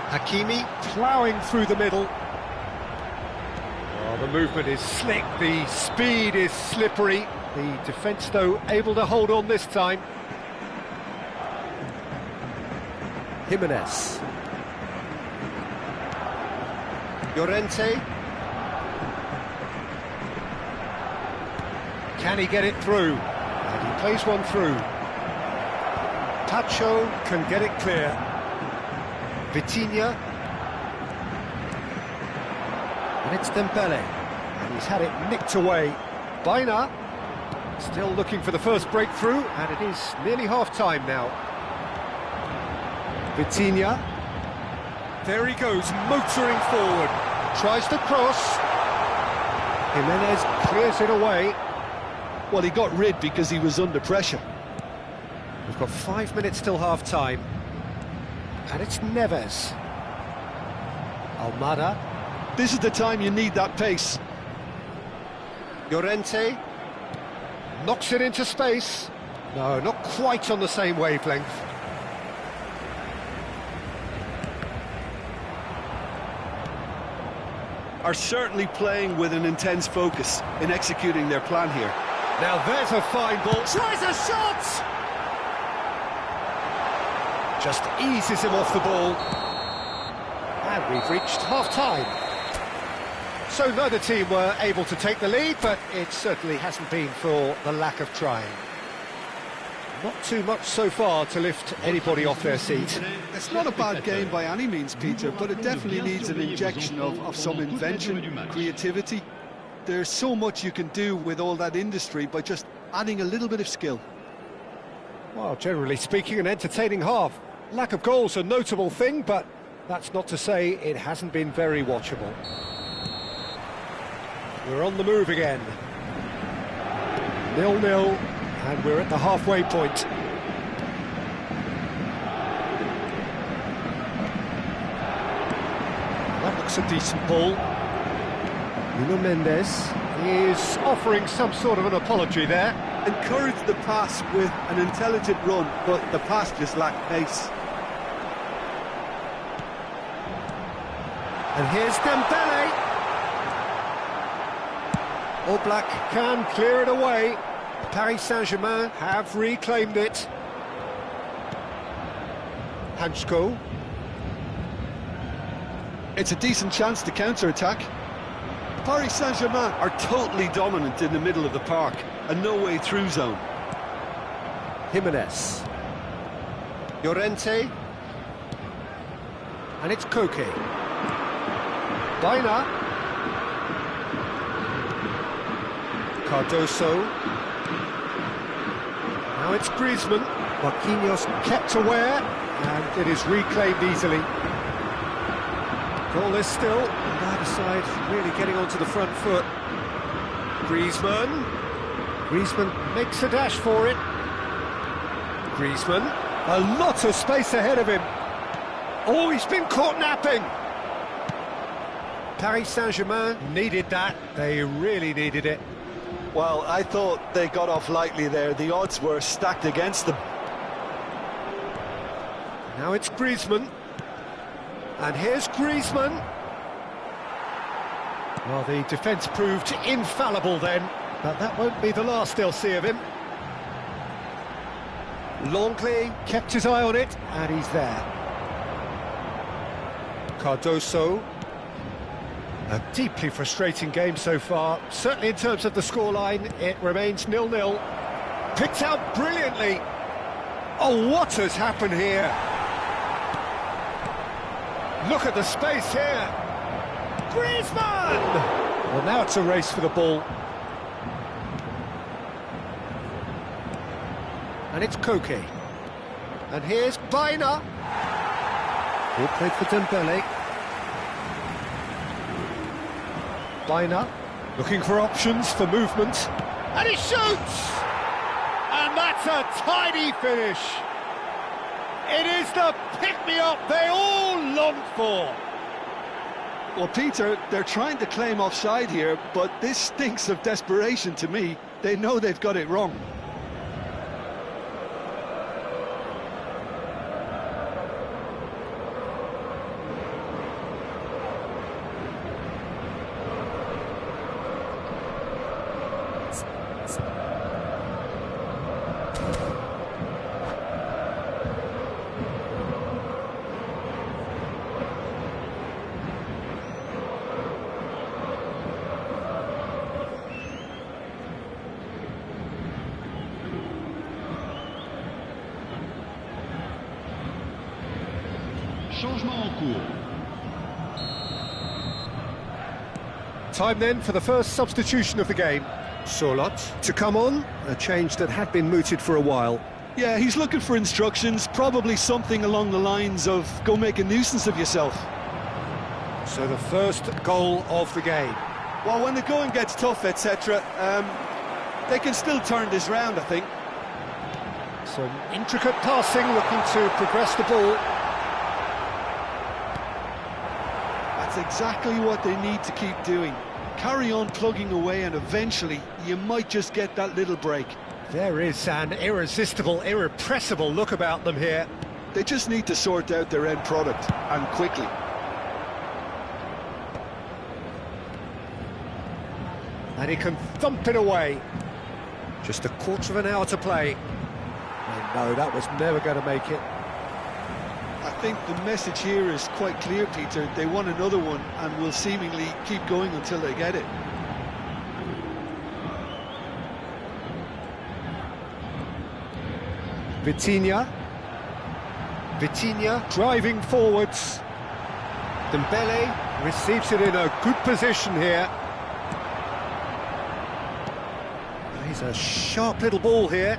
Hakimi ploughing through the middle. Oh, the movement is slick, the speed is slippery. The defence, though, able to hold on this time. Jimenez. Llorente. Can he get it through? And he plays one through. Pacho can get it clear. Vitinha. And it's Dembele. And he's had it nicked away. Baina. Still looking for the first breakthrough, and it is nearly half-time now. Vitinha. There he goes, motoring forward. Tries to cross. Jimenez clears it away. Well, he got rid because he was under pressure. We've got 5 minutes till half-time. And it's Neves. Almada. This is the time you need that pace. Llorente. Knocks it into space. No, not quite on the same wavelength. Are certainly playing with an intense focus in executing their plan here. Now there's a fine ball. Tries a shot! Just eases him off the ball. And we've reached half-time. So neither team were able to take the lead, but it certainly hasn't been for the lack of trying. Not too much so far to lift anybody off their seat. It's not a bad game by any means, Peter, but it definitely needs an injection of some invention, creativity. There's so much you can do with all that industry by just adding a little bit of skill. Well, generally speaking, an entertaining half. Lack of goals a notable thing, but that's not to say it hasn't been very watchable. We're on the move again. 0-0. And we're at the halfway point. That looks a decent ball. Nuno Mendes is offering some sort of an apology there. Encouraged the pass with an intelligent run, but the pass just lacked pace. And here's Dembele. Oblak can clear it away. Paris Saint-Germain have reclaimed it. Hansko. It's a decent chance to counter-attack. Paris Saint-Germain are totally dominant in the middle of the park, a no-way-through zone. Jimenez. Llorente. And it's KAKI. Baina. Cardoso. Now it's Griezmann. Marquinhos kept aware, and it is reclaimed easily. Goal is still, and either side really getting onto the front foot. Griezmann. Griezmann makes a dash for it. Griezmann. A lot of space ahead of him. Oh, he's been caught napping. Paris Saint-Germain needed that. They really needed it. Well, I thought they got off lightly there. The odds were stacked against them. Now it's Griezmann. And here's Griezmann. Well, the defence proved infallible then, but that won't be the last they'll see of him. Longley kept his eye on it, and he's there. Cardoso. A deeply frustrating game so far. Certainly in terms of the scoreline, it remains 0-0. Picked out brilliantly. Oh, what has happened here? Look at the space here. Griezmann! Well, now it's a race for the ball. And it's KAKI. And here's Baina. Ball played for Dembele. Baina, looking for options for movement, and he shoots! And that's a tidy finish! It is the pick-me-up they all longed for! Well, Peter, they're trying to claim offside here, but this stinks of desperation to me. They know they've got it wrong. Changement en cours. Time then for the first substitution of the game. Solot to come on, a change that had been mooted for a while. Yeah, he's looking for instructions, probably something along the lines of, go make a nuisance of yourself. So the first goal of the game. Well, when the going gets tough, etc., they can still turn this round, I think. Some intricate passing, looking to progress the ball. That's exactly what they need to keep doing. Carry on plugging away, and eventually you might just get that little break. There is an irresistible, irrepressible look about them here. They just need to sort out their end product, and quickly. And he can thump it away. Just a quarter of an hour to play. And no, that was never going to make it. I think the message here is quite clear, Peter. They want another one and will seemingly keep going until they get it. Vitinha driving forwards. Dembele receives it in a good position here. He's a sharp little ball here.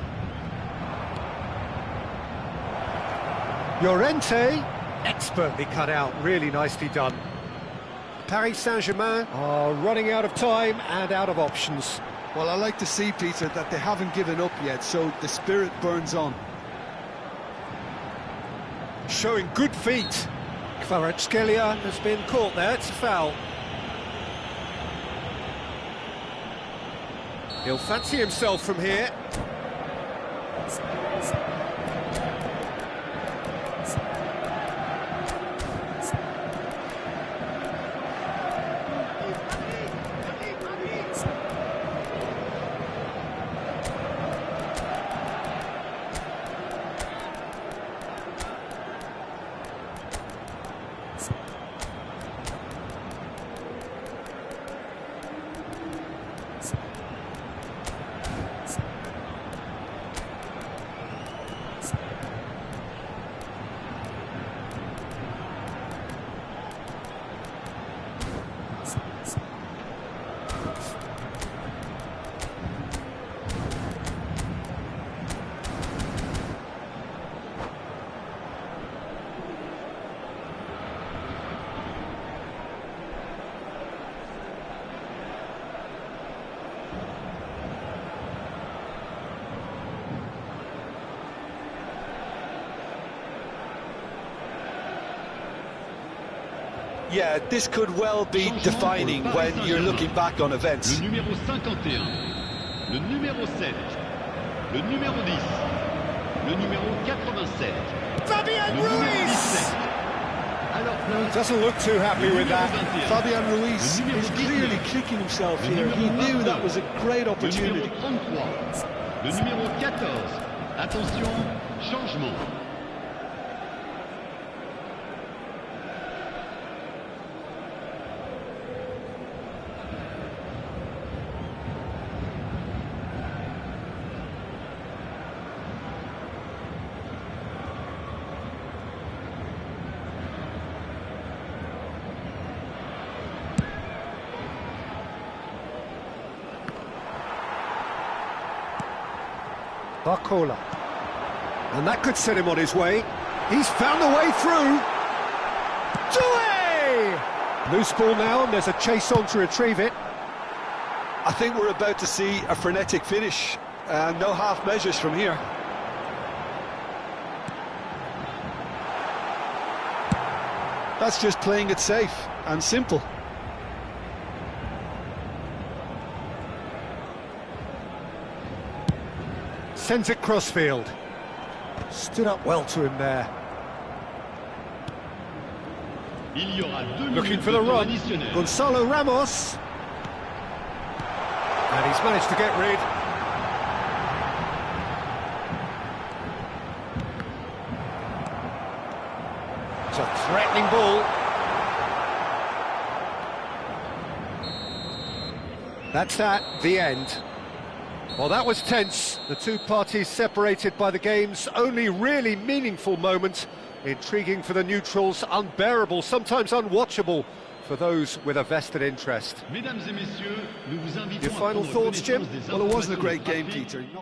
Llorente, expertly cut out, really nicely done. Paris Saint-Germain are running out of time and out of options. Well, I like to see, Peter, that they haven't given up yet, so the spirit burns on. Showing good feet. Kvaratskhelia has been caught there, it's a foul. He'll fancy himself from here. Yeah, this could well be defining when you're looking back on events. Le numéro 51, le numéro 7, le numéro 10, le numéro 87, Fabian le numéro Ruiz! 17. Doesn't look too happy with that. Fabian Ruiz is clearly kicking himself here. He knew that was a great Le numéro opportunity. 33, le numéro 14. Attention, changement. Barcola. And that could set him on his way. He's found a way through. Doué! Loose ball now, and there's a chase on to retrieve it. I think we're about to see a frenetic finish. No half measures from here. That's just playing it safe and simple. Sends it crossfield. Stood up well to him there. Il y aura 2 Looking minutes for de the temps run. additionnel. Gonzalo Ramos. And he's managed to get rid. It's a threatening ball. That's the end. Well, that was tense. The two parties separated by the game's only really meaningful moment. Intriguing for the neutrals, unbearable, sometimes unwatchable for those with a vested interest. Mesdames et messieurs, nous vous invitons Your à final prendre thoughts, Jim? connaissance des Well, it wasn't a informations great game, gratuites. Peter.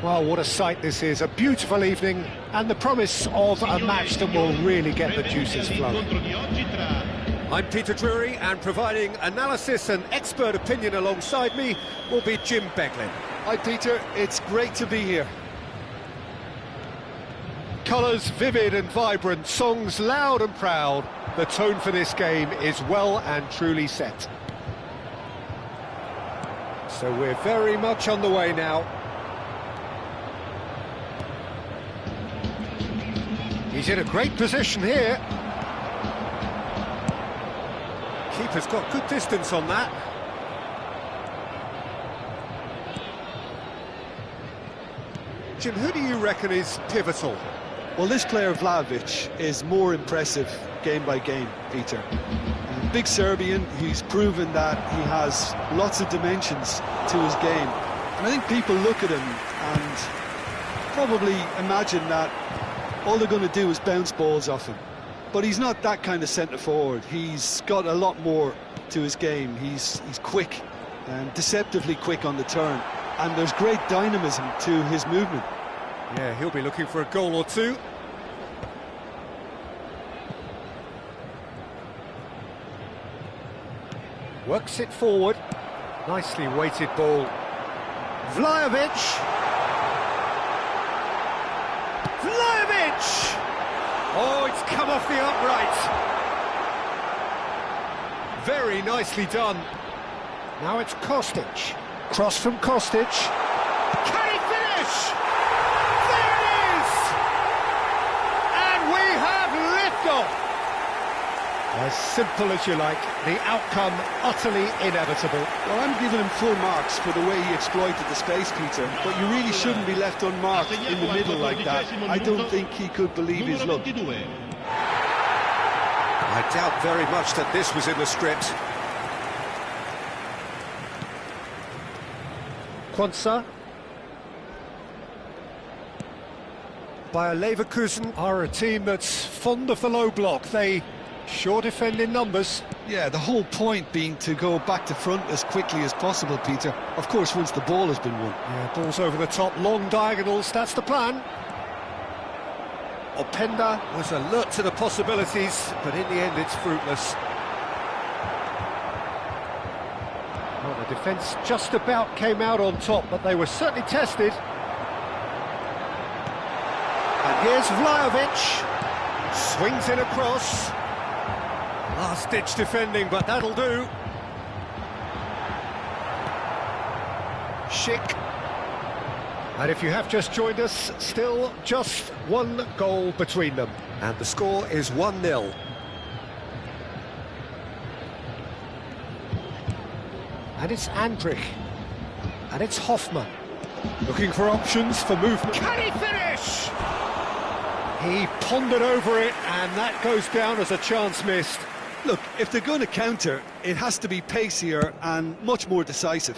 Well, what a sight this is, a beautiful evening, and the promise of a match that will really get the juices flowing. I'm Peter Drury, and providing analysis and expert opinion alongside me will be Jim Beglin. Hi Peter, it's great to be here. Colours vivid and vibrant, songs loud and proud. The tone for this game is well and truly set. So we're very much on the way now. He's in a great position here. Keeper's got good distance on that. Jim, who do you reckon is pivotal? Well, this player Vlahovic is more impressive game by game, Peter. He's a big Serbian. He's proven that he has lots of dimensions to his game. And I think people look at him and probably imagine that all they're going to do is bounce balls off him. But he's not that kind of centre-forward. He's got a lot more to his game. He's quick, and deceptively quick on the turn. And there's great dynamism to his movement. Yeah, he'll be looking for a goal or two. Works it forward. Nicely weighted ball. Vlahovic! Vlahovic! Oh, it's come off the upright. Very nicely done. Now it's Kostic. Cross from Kostic. Can he finish? There it is! And we have liftoff. As simple as you like, the outcome utterly inevitable. Well, I'm giving him full marks for the way he exploited the space, Peter, but you really shouldn't be left unmarked in the middle like that. I don't think he could believe his luck. I doubt very much that this was in the script. Quansah. Bayer Leverkusen are a team that's fond of the low block. They sure defend in numbers. Yeah, the whole point being to go back to front as quickly as possible, Peter. Of course, once the ball has been won. Yeah, balls over the top, long diagonals, that's the plan. Openda was alert to the possibilities, but in the end it's fruitless. Well, the defence just about came out on top, but they were certainly tested. And here's Vlahovic. Swings in across. Last-ditch defending, but that'll do. Schick. And if you have just joined us, still just one goal between them. And the score is 1-0. And it's Andrich. And it's Hoffman. Looking for options for movement. Can he finish? He pondered over it, and that goes down as a chance missed. Look, if they're going to counter, it has to be pacier and much more decisive.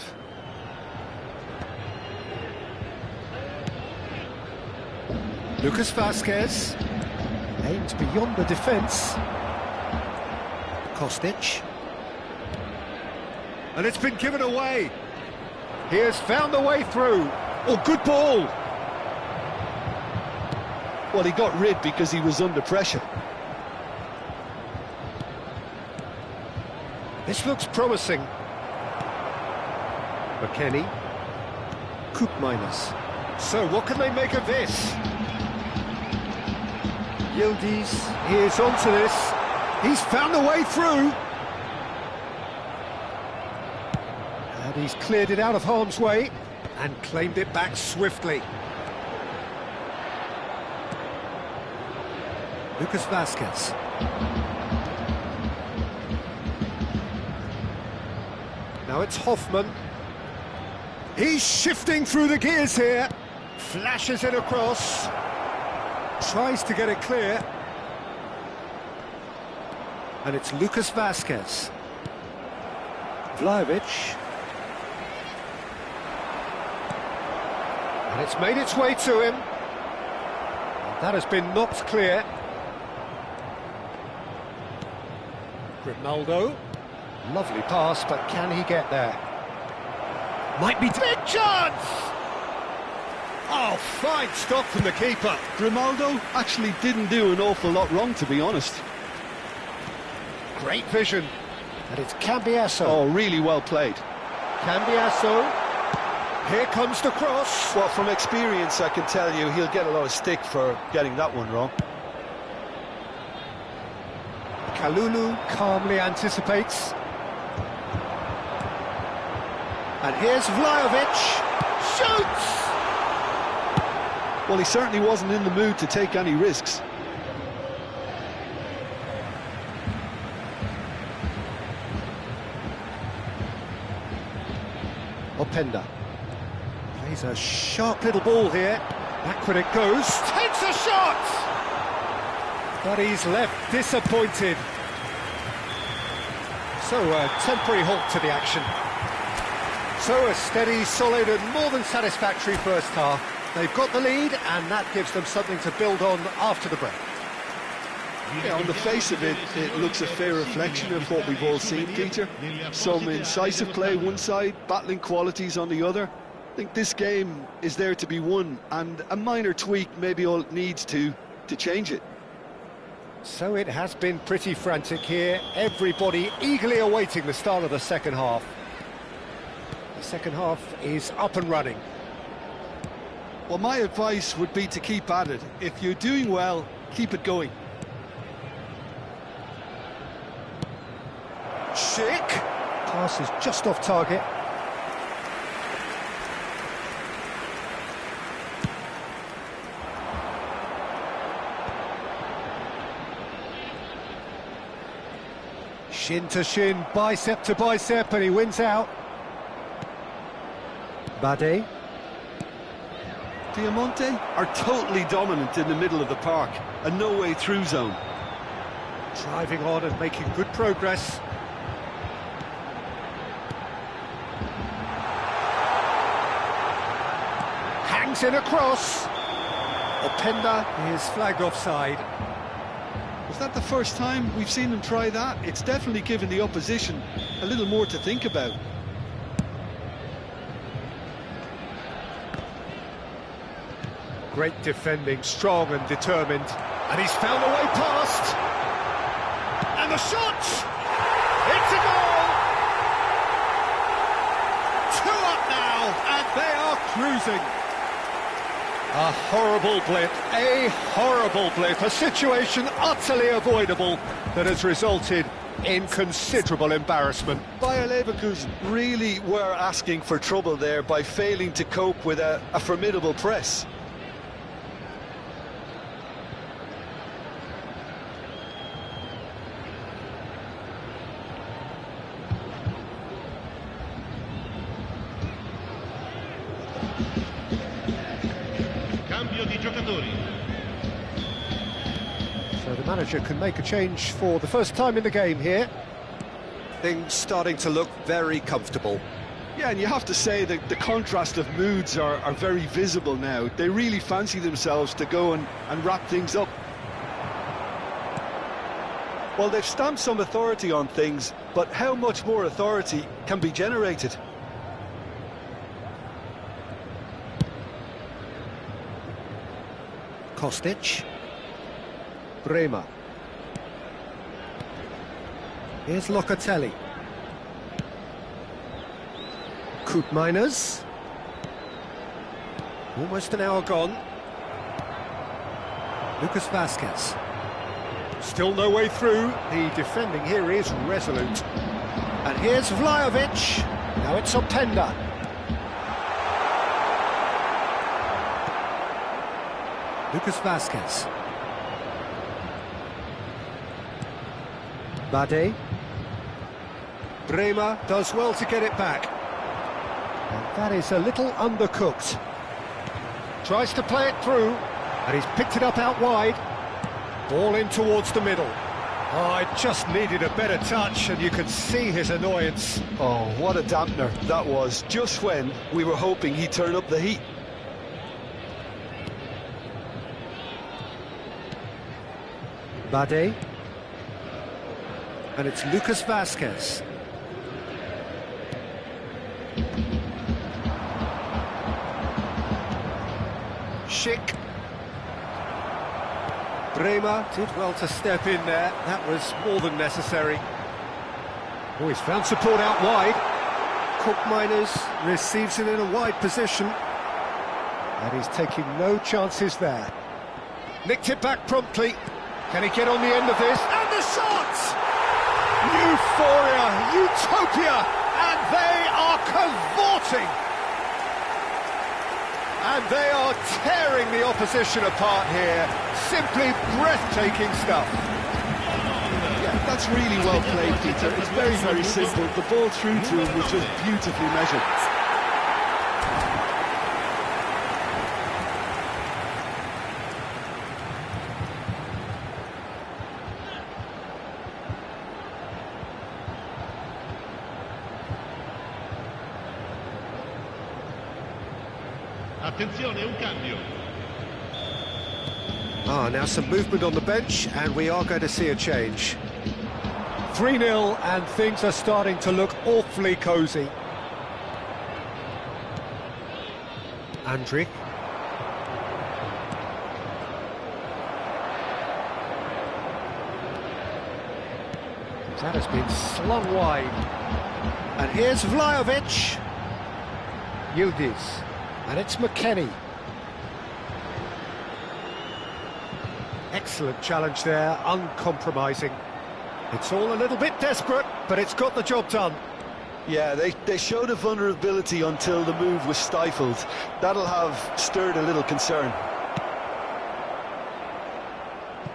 Lucas Vazquez aimed beyond the defence. Kostic. And it's been given away. He has found the way through. Oh, good ball. Well, he got rid because he was under pressure. This looks promising. McKennie. Koopmeiners. So, what can they make of this? Yildiz, he is onto this. He's found the way through. And he's cleared it out of harm's way and claimed it back swiftly. Lucas Vazquez. Now it's Hoffman. He's shifting through the gears here. Flashes it across. Tries to get it clear. And it's Lucas Vazquez. Vlahovic. And it's made its way to him. That has been knocked clear. Grimaldo. Lovely pass, but can he get there? Might be big chance! Oh, fine stop from the keeper. Grimaldo actually didn't do an awful lot wrong, to be honest. Great vision. And it's Cambiasso. Oh, really well played. Cambiasso. Here comes the cross. Well, from experience, I can tell you he'll get a lot of stick for getting that one wrong. Kalulu calmly anticipates. And here's Vlahovic. Shoots! Well, he certainly wasn't in the mood to take any risks. Openda plays a sharp little ball here. Backward it goes. Takes a shot! But he's left disappointed. So a temporary halt to the action. So a steady, solid and more than satisfactory first half. They've got the lead and that gives them something to build on after the break. Yeah, on the face of it, it looks a fair reflection of what we've all seen, Peter. Some incisive play one side, battling qualities on the other. I think this game is there to be won, and a minor tweak maybe all it needs to change it. So it has been pretty frantic here. Everybody eagerly awaiting the start of the second half. The second half is up and running. Well, my advice would be to keep at it. If you're doing well, keep it going. Schick. Pass is just off target. Shin to shin, bicep to bicep, and he wins out. Bade. Diamante are totally dominant in the middle of the park, a no-way through zone. Driving on and making good progress. Hangs in a cross. Openda is flagged offside. Was that the first time we've seen them try that? It's definitely given the opposition a little more to think about. Great defending, strong and determined. And he's found a way past. And the shot! It's a goal! 2 up now, and they are cruising. A horrible blip, a situation utterly avoidable that has resulted in considerable embarrassment. Bayer Leverkusen really were asking for trouble there by failing to cope with a formidable press. So the manager can make a change for the first time in the game here. Things starting to look very comfortable. Yeah, and you have to say that the contrast of moods are very visible now. They really fancy themselves to go and wrap things up. Well, they've stamped some authority on things, but how much more authority can be generated? Kostic. Bremer. Here's Locatelli. Koopmeiners. Almost an hour gone. Lucas Vazquez. Still no way through. The defending here is resolute. And here's Vlahovic. Now it's Openda. Lucas Vazquez. Bade. Bremer does well to get it back. And that is a little undercooked. Tries to play it through, and he's picked it up out wide. Ball in towards the middle. Oh, it just needed a better touch, and you can see his annoyance. Oh, what a dampener that was, just when we were hoping he'd turn up the heat. Bade. And it's Lucas Vazquez. Schick. Bremer did well to step in there. That was more than necessary. Oh, he's found support out wide. Koopmeiners receives it in a wide position. And he's taking no chances there. Nicked it back promptly. Can he get on the end of this? And the shot! Euphoria, utopia, and they are cavorting. And they are tearing the opposition apart here. Simply breathtaking stuff. Yeah, that's really well played, Peter. It's very, very simple. The ball through to him was just beautifully measured. Attenzione, un cambio. Now some movement on the bench, and we are going to see a change. 3-0, and things are starting to look awfully cosy. Andrik. That has been slung wide. And here's Vlahovic. Yildiz. And it's McKennie. Excellent challenge there, uncompromising. It's all a little bit desperate, but it's got the job done. Yeah, they showed a vulnerability until the move was stifled. That'll have stirred a little concern.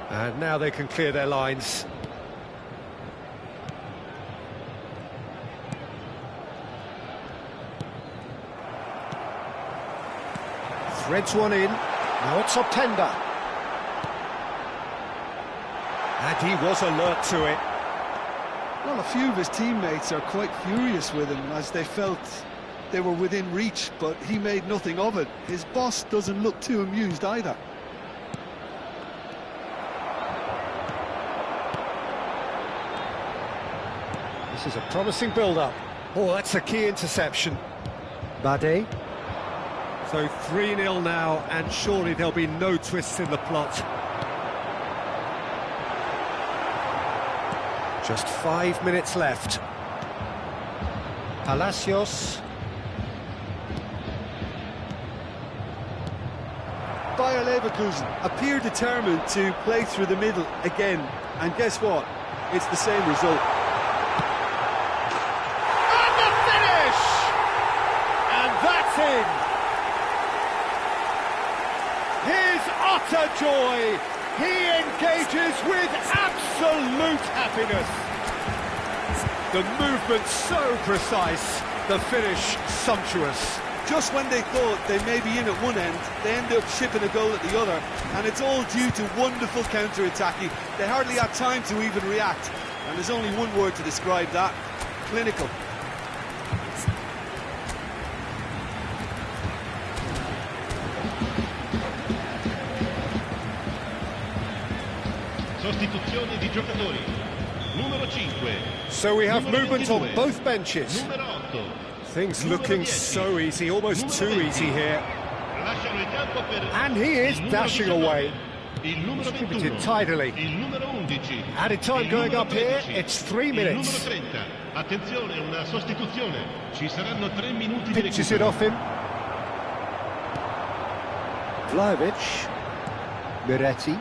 And now they can clear their lines. Threads one in. Now it's Openda. And he was alert to it. Well, a few of his teammates are quite furious with him as they felt they were within reach, but he made nothing of it. His boss doesn't look too amused either. This is a promising build-up. Oh, that's a key interception. Bade. So 3-0 now, and surely there'll be no twists in the plot. Just 5 minutes left. Palacios. Bayer Leverkusen appear determined to play through the middle again, and guess what? It's the same result. And the finish! And that's in! His utter joy! He engages with absolute happiness. The movement so precise, the finish sumptuous. Just when they thought they may be in at one end, they end up shipping a goal at the other, and it's all due to wonderful counter-attacking. They hardly had time to even react, and there's only one word to describe that: clinical. Sostituzione di giocatori. Numero 5. So we have Numero movement 22. on both benches. Numero 8. Things Numero looking 10. so easy, almost Numero too 20. easy here. Lasciano il campo per And he is il numero dashing 19, away. Il numero 21. Distributed tidily. Il numero 11. Added time Il going numero up here, 13. it's 3 Il minutes. numero 30. Attenzione, una sostituzione. Ci saranno 3 minuti di Pitches it recupero. off him. Vlahovic. Miretti.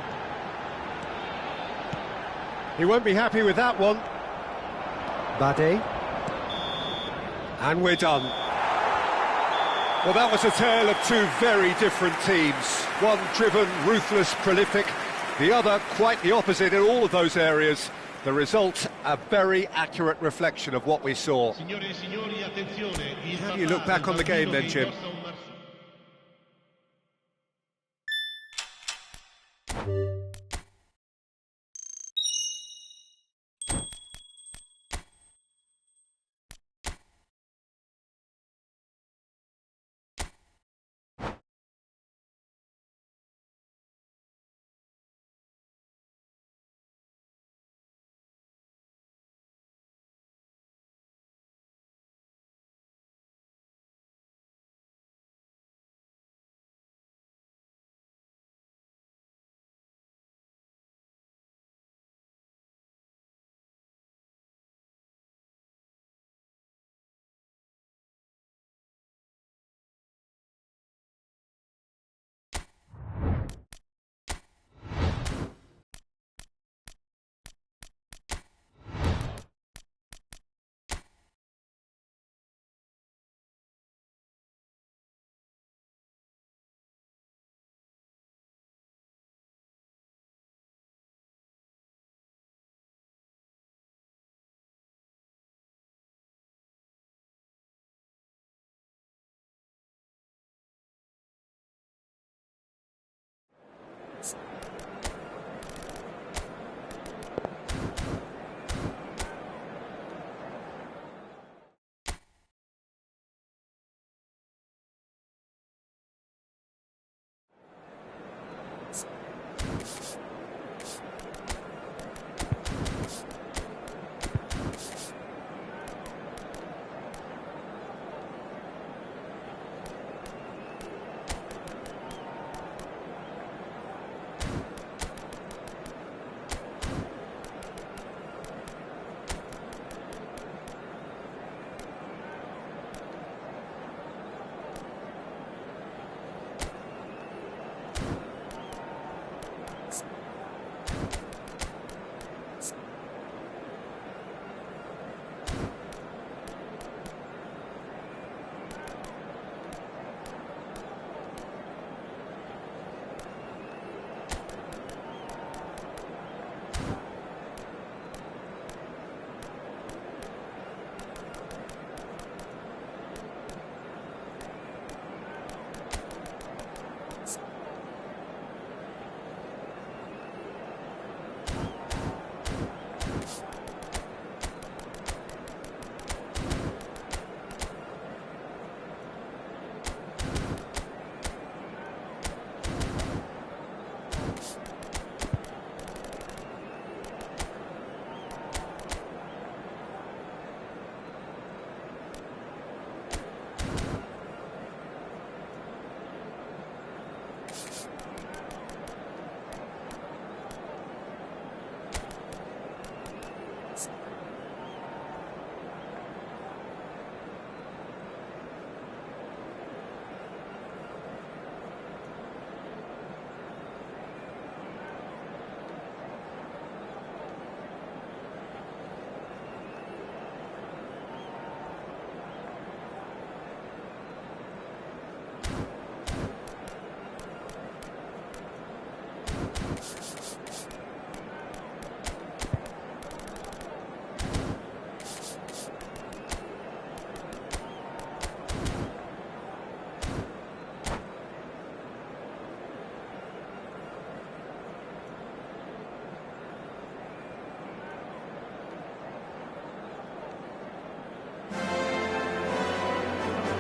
He won't be happy with that one. Bade. And we're done. Well, that was a tale of two very different teams. One driven, ruthless, prolific. The other quite the opposite in all of those areas. The result, a very accurate reflection of what we saw. Signore e signori, attenzione. How do you look back on the game then, Jim?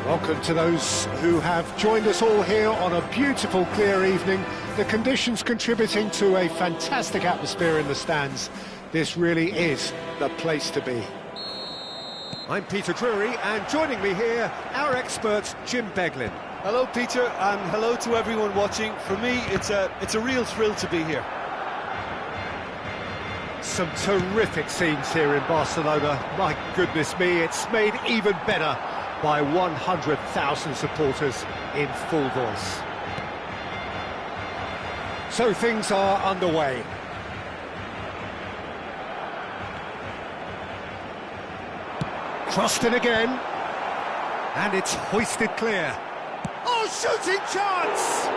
Welcome to those who have joined us all here on a beautiful, clear evening. The conditions contributing to a fantastic atmosphere in the stands. This really is the place to be. I'm Peter Drury, and joining me here, our expert, Jim Beglin. Hello, Peter, and hello to everyone watching. For me, it's a real thrill to be here. Some terrific scenes here in Barcelona. My goodness me, it's made even better by 100,000 supporters in full voice. So things are underway. Crossed in again, and it's hoisted clear. Oh, shooting chance!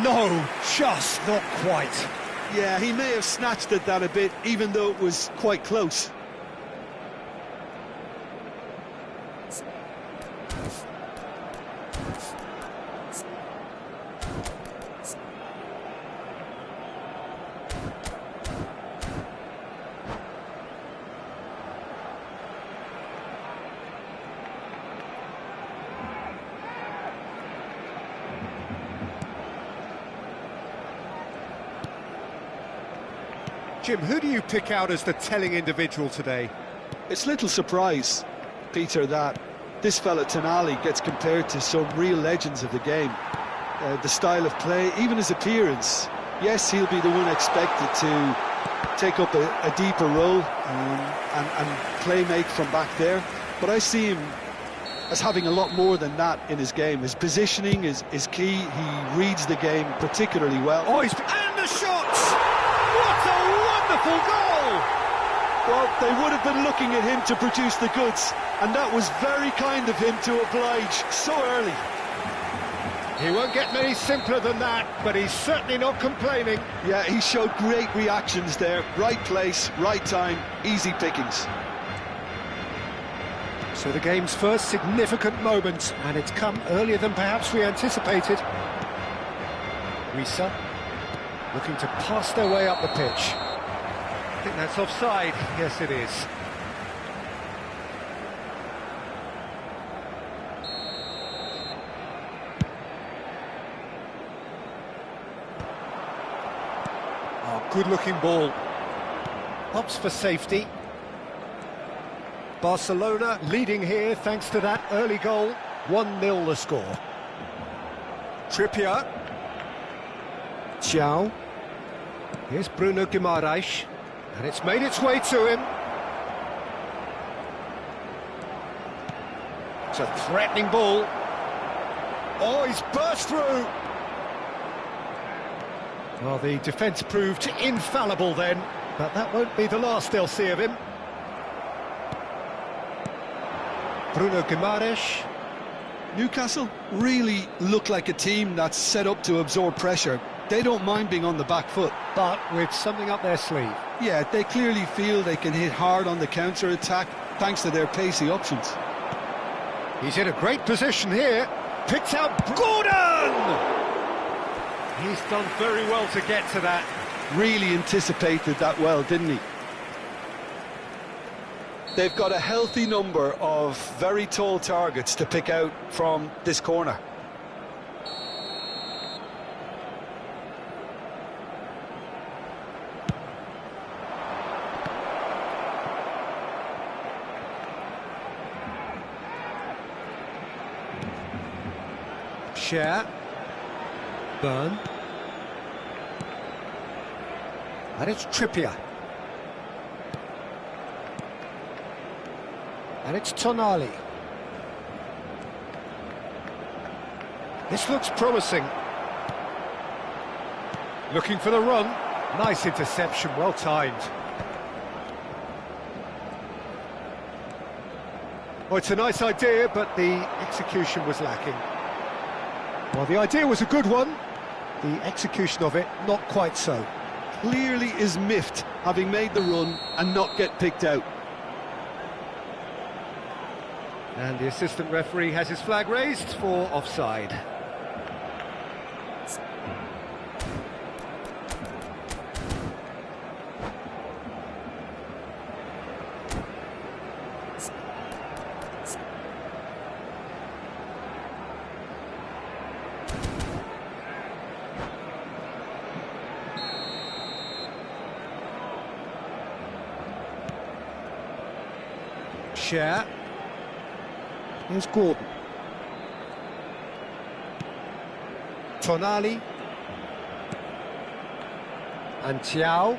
No, just not quite. Yeah, he may have snatched at that a bit, even though it was quite close. Jim, who do you pick out as the telling individual today? It's little surprise, Peter, that this fella Tonali gets compared to some real legends of the game. The style of play, even his appearance. Yes, he'll be the one expected to take up a deeper role and play make from back there. But I see him as having a lot more than that in his game. His positioning is key. He reads the game particularly well. Oh, and the shots! What a wonderful goal! Well, they would have been looking at him to produce the goods, and that was very kind of him to oblige so early. He won't get many simpler than that, but he's certainly not complaining. Yeah, he showed great reactions there. Right place, right time, easy pickings. So the game's first significant moment, and it's come earlier than perhaps we anticipated. Risa looking to pass their way up the pitch. I think that's offside. Yes, it is. Oh, good-looking ball. Pops for safety. Barcelona leading here thanks to that early goal. 1-0 the score. Trippier. Xiao. Here's Bruno Guimaraes, and it's made its way to him. It's a threatening ball. Oh, he's burst through. Well, the defence proved infallible then, but that won't be the last they'll see of him. Bruno Guimaraes. Newcastle really look like a team that's set up to absorb pressure. They don't mind being on the back foot. But with something up their sleeve. Yeah, they clearly feel they can hit hard on the counter-attack thanks to their pacey options. He's in a great position here. Picked out Gordon! He's done very well to get to that. Really anticipated that well, didn't he? They've got a healthy number of very tall targets to pick out from this corner. Share. Burn. And it's Trippier. And it's Tonali. This looks promising. Looking for the run. Nice interception, well timed. Well, it's a nice idea, but the execution was lacking. Well, the idea was a good one. The execution of it, not quite so. Clearly is miffed, having made the run and not get picked out. And the assistant referee has his flag raised for offside. Share. Here's Gordon. Tonali. And Thiaw.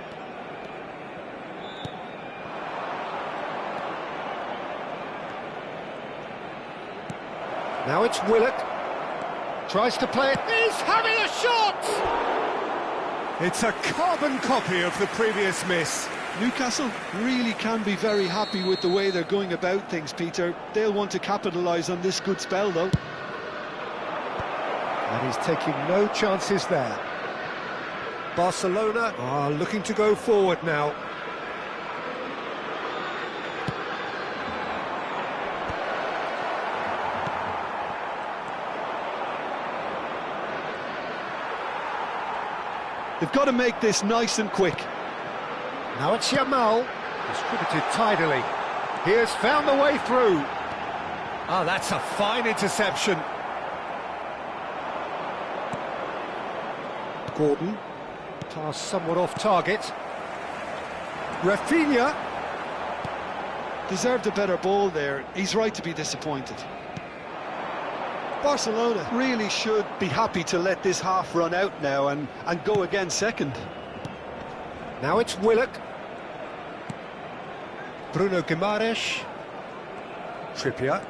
Now it's Willock. Tries to play it. He's having a shot! It's a carbon copy of the previous miss. Newcastle really can be very happy with the way they're going about things, Peter. They'll want to capitalise on this good spell, though. And he's taking no chances there. Barcelona are looking to go forward now. They've got to make this nice and quick. Now it's Yamal, distributed tidily. He has found the way through. Ah, that's a fine interception. Gordon, pass somewhat off target. Rafinha. Deserved a better ball there. He's right to be disappointed. Barcelona really should be happy to let this half run out now and go again second. Now it's Willock. Bruno Guimaraes. Trippier.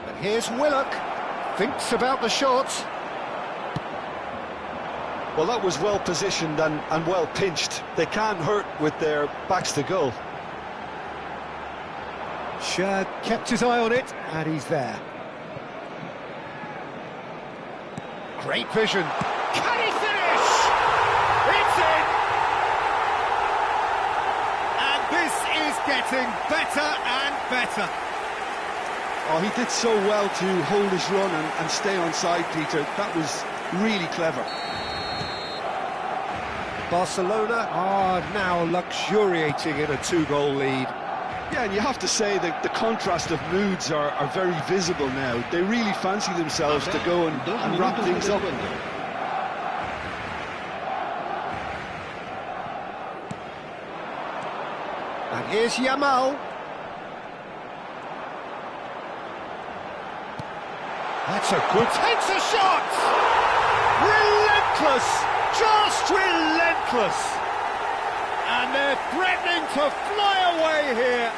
And here's Willock. Thinks about the shot. Well, that was well positioned and well pinched. They can't hurt with their backs to goal. Shad kept his eye on it, and he's there. Great vision. Can he finish? It's in! And this is getting better and better. Oh, he did so well to hold his run and stay on side, Peter. That was really clever. Barcelona are now luxuriating in a two-goal lead. Yeah, and you have to say that the contrast of moods are very visible now. They really fancy themselves to go and wrap things up. And here's Yamal. That's a good... Takes a shot! Relentless! Just relentless! And they're threatening to fly away here.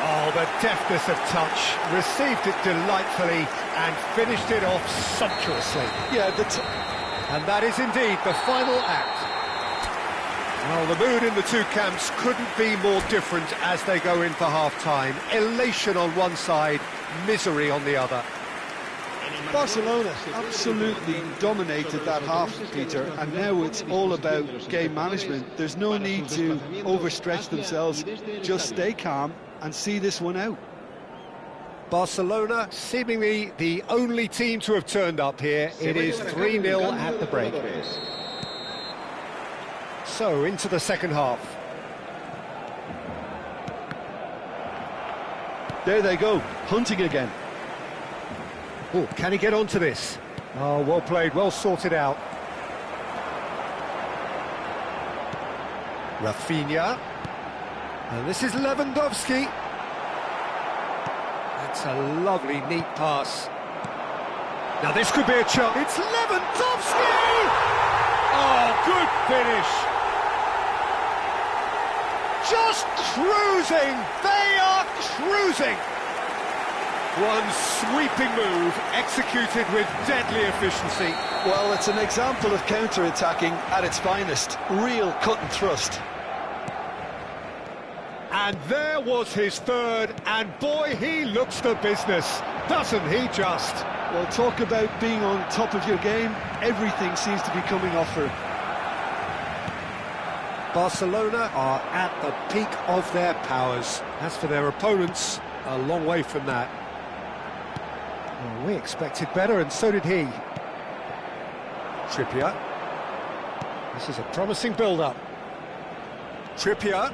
Oh, the deftness of touch. Received it delightfully and finished it off sumptuously. Yeah, and that is indeed the final act. Well, the mood in the two camps couldn't be more different as they go in for half-time. Elation on one side, misery on the other. Barcelona absolutely dominated that half, Peter, and now it's all about game management. There's no need to overstretch themselves, just stay calm and see this one out. Barcelona seemingly the only team to have turned up here. It is 3-0 at the break. So, into the second half. There they go, hunting again. Oh, can he get onto this? Oh, well played, well sorted out. Rafinha. And this is Lewandowski. That's a lovely, neat pass. Now this could be a chance. It's Lewandowski! Oh, good finish. Just cruising. They are cruising. One sweeping move, executed with deadly efficiency. Well, it's an example of counter-attacking at its finest. Real cut and thrust. And there was his third, and boy, he looks the business, doesn't he just? Well, talk about being on top of your game. Everything seems to be coming off for him. Barcelona are at the peak of their powers. As for their opponents, a long way from that. Well, we expected better, and so did he. Trippier. This is a promising build-up. Trippier.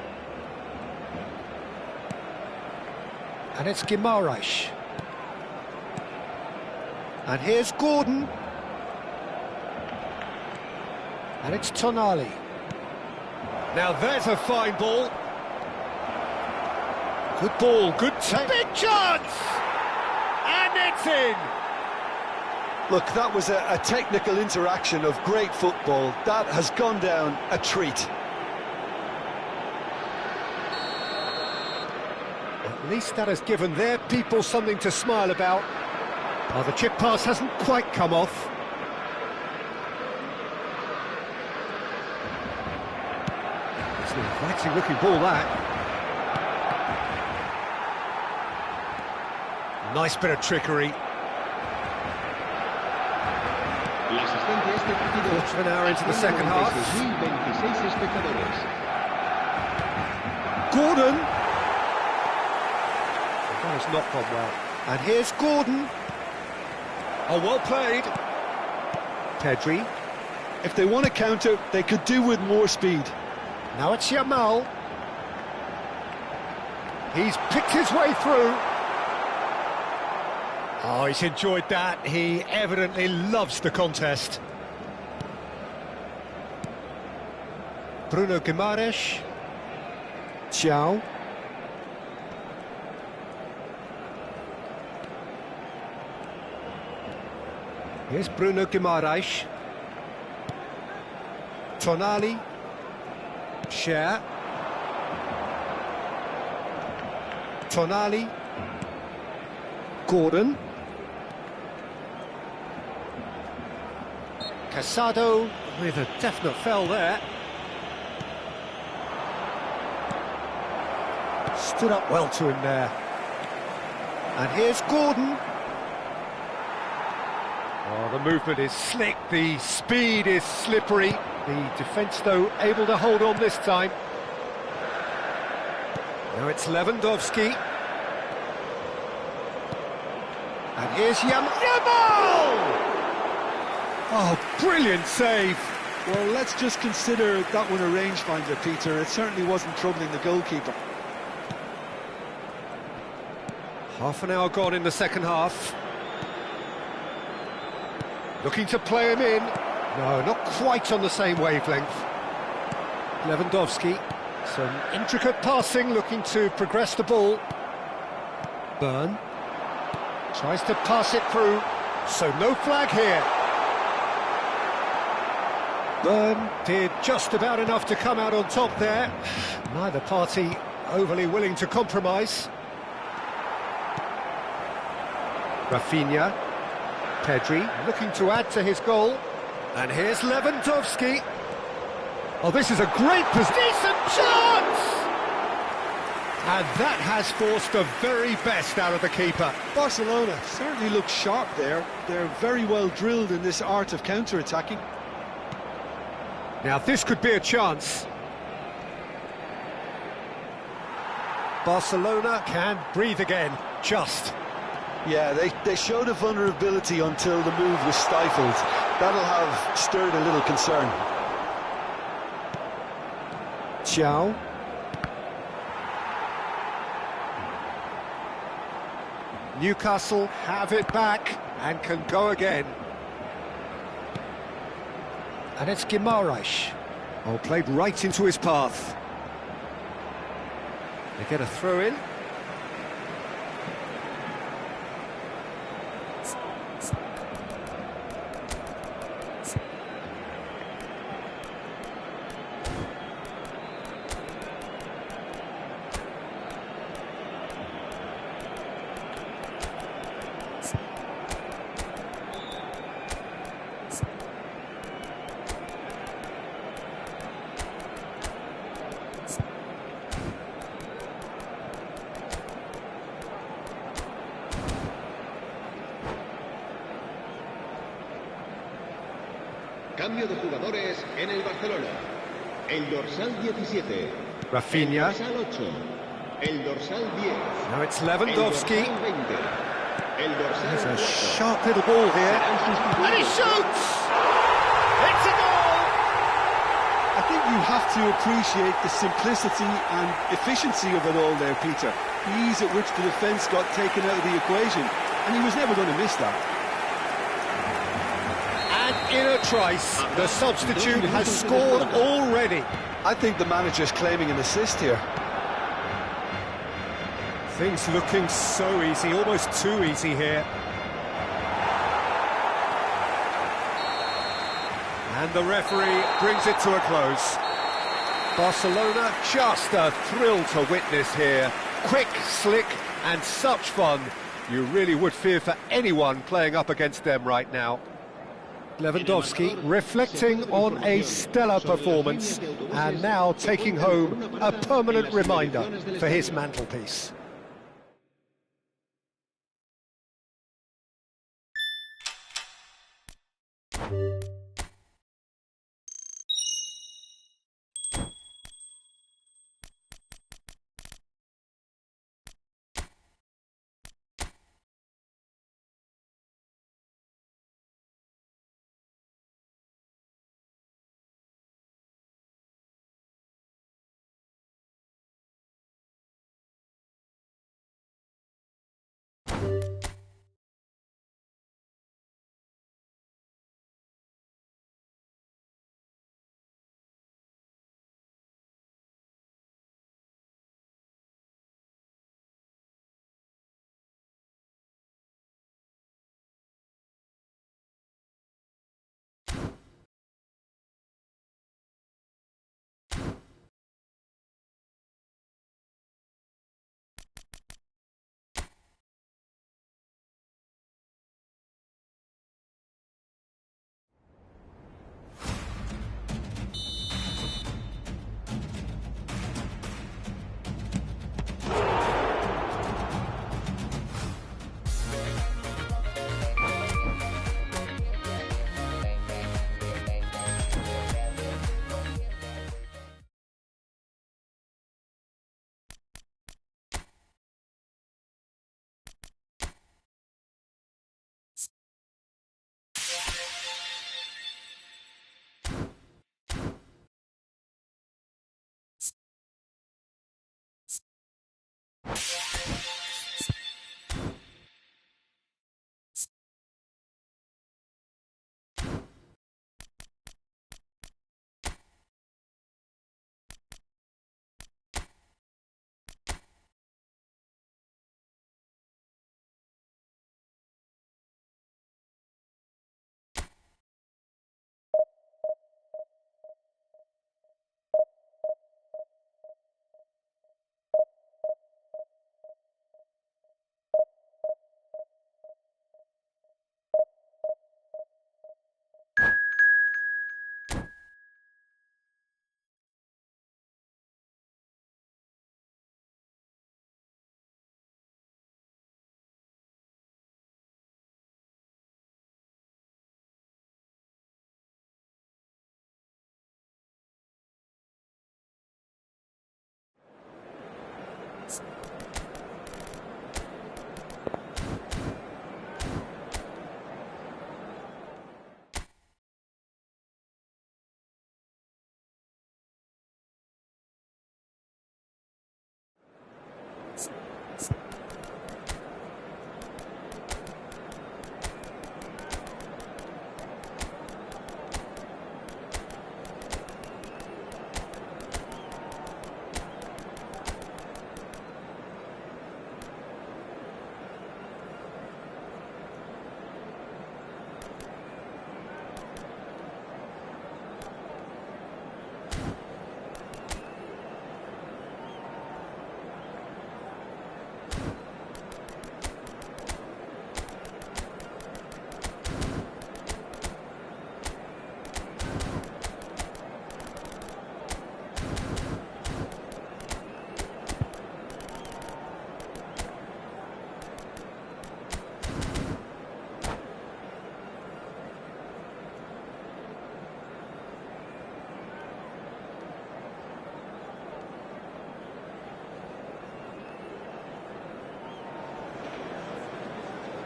And it's Guimaraes. And here's Gordon. And it's Tonali. Now there's a fine ball. Good ball, good take. Big chance! And it's in! Look, that was a technical interaction of great football. That has gone down a treat. At least that has given their people something to smile about. Oh, the chip pass hasn't quite come off. It's an inviting looking ball, that. Nice bit of trickery. Quarter of an hour into the second half. Gordon! That has not gone well. And here's Gordon. Oh, well played. Pedri. If they want to counter, they could do with more speed. Now it's Yamal. He's picked his way through. Oh, he's enjoyed that. He evidently loves the contest. Bruno Guimaraes. Ciao. Here's Bruno Guimaraes. Tonali. Cher. Tonali. Gordon. Casado with a definite foul there. Stood up well to him there. And here's Gordon. Oh, the movement is slick, the speed is slippery. The defence, though, able to hold on this time. Now it's Lewandowski. And here's Yamal! Oh, brilliant save! Well, let's just consider that one a rangefinder, Peter. It certainly wasn't troubling the goalkeeper. Half an hour gone in the second half. Looking to play him in. No, not quite on the same wavelength. Lewandowski. Some intricate passing, looking to progress the ball. Byrne. Tries to pass it through. So no flag here. Byrne did just about enough to come out on top there. Neither party overly willing to compromise. Rafinha. Pedri looking to add to his goal. And here's Lewandowski. Oh, this is a great position. Decent chance! And that has forced the very best out of the keeper. Barcelona certainly look sharp there. They're very well drilled in this art of counter-attacking. Now this could be a chance. Barcelona can breathe again, just. Yeah, they showed a vulnerability until the move was stifled. That'll have stirred a little concern. Ciao. Newcastle have it back and can go again. And it's Guimaraes. Oh, played right into his path. They get a throw in. Cambio de jugadores en el Barcelona. El dorsal 17. Rafinha. El dorsal 8. El dorsal 10. Now it's Lewandowski. El dorsal 20. El dorsal There's a 4. sharp little ball here. And he shoots! It's a goal! I think you have to appreciate the simplicity and efficiency of it all there, Peter. The ease at which the defence got taken out of the equation, and he was never going to miss that. And in a trice. The substitute has scored already. I think the manager's claiming an assist here. Things looking so easy, almost too easy here. And the referee brings it to a close. Barcelona, just a thrill to witness here. Quick, slick, and such fun. You really would fear for anyone playing up against them right now. Lewandowski reflecting on a stellar performance and now taking home a permanent reminder for his mantelpiece.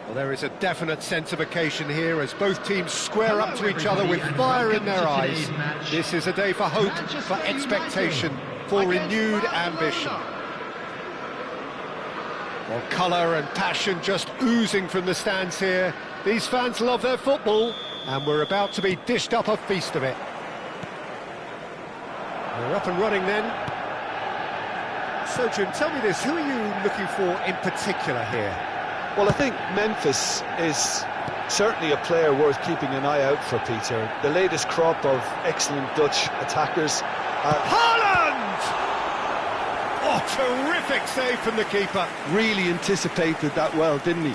Well, there is a definite sense of occasion here as both teams square up to each other with fire in their eyes. This is a day for hope, for expectation, for renewed ambition. Well, colour and passion just oozing from the stands here. These fans love their football. And we're about to be dished up a feast of it. We're up and running then. So, Jim, tell me this, who are you looking for in particular here? Well, I think Memphis is certainly a player worth keeping an eye out for, Peter. The latest crop of excellent Dutch attackers. Haaland! Oh, terrific save from the keeper. Really anticipated that well, didn't he?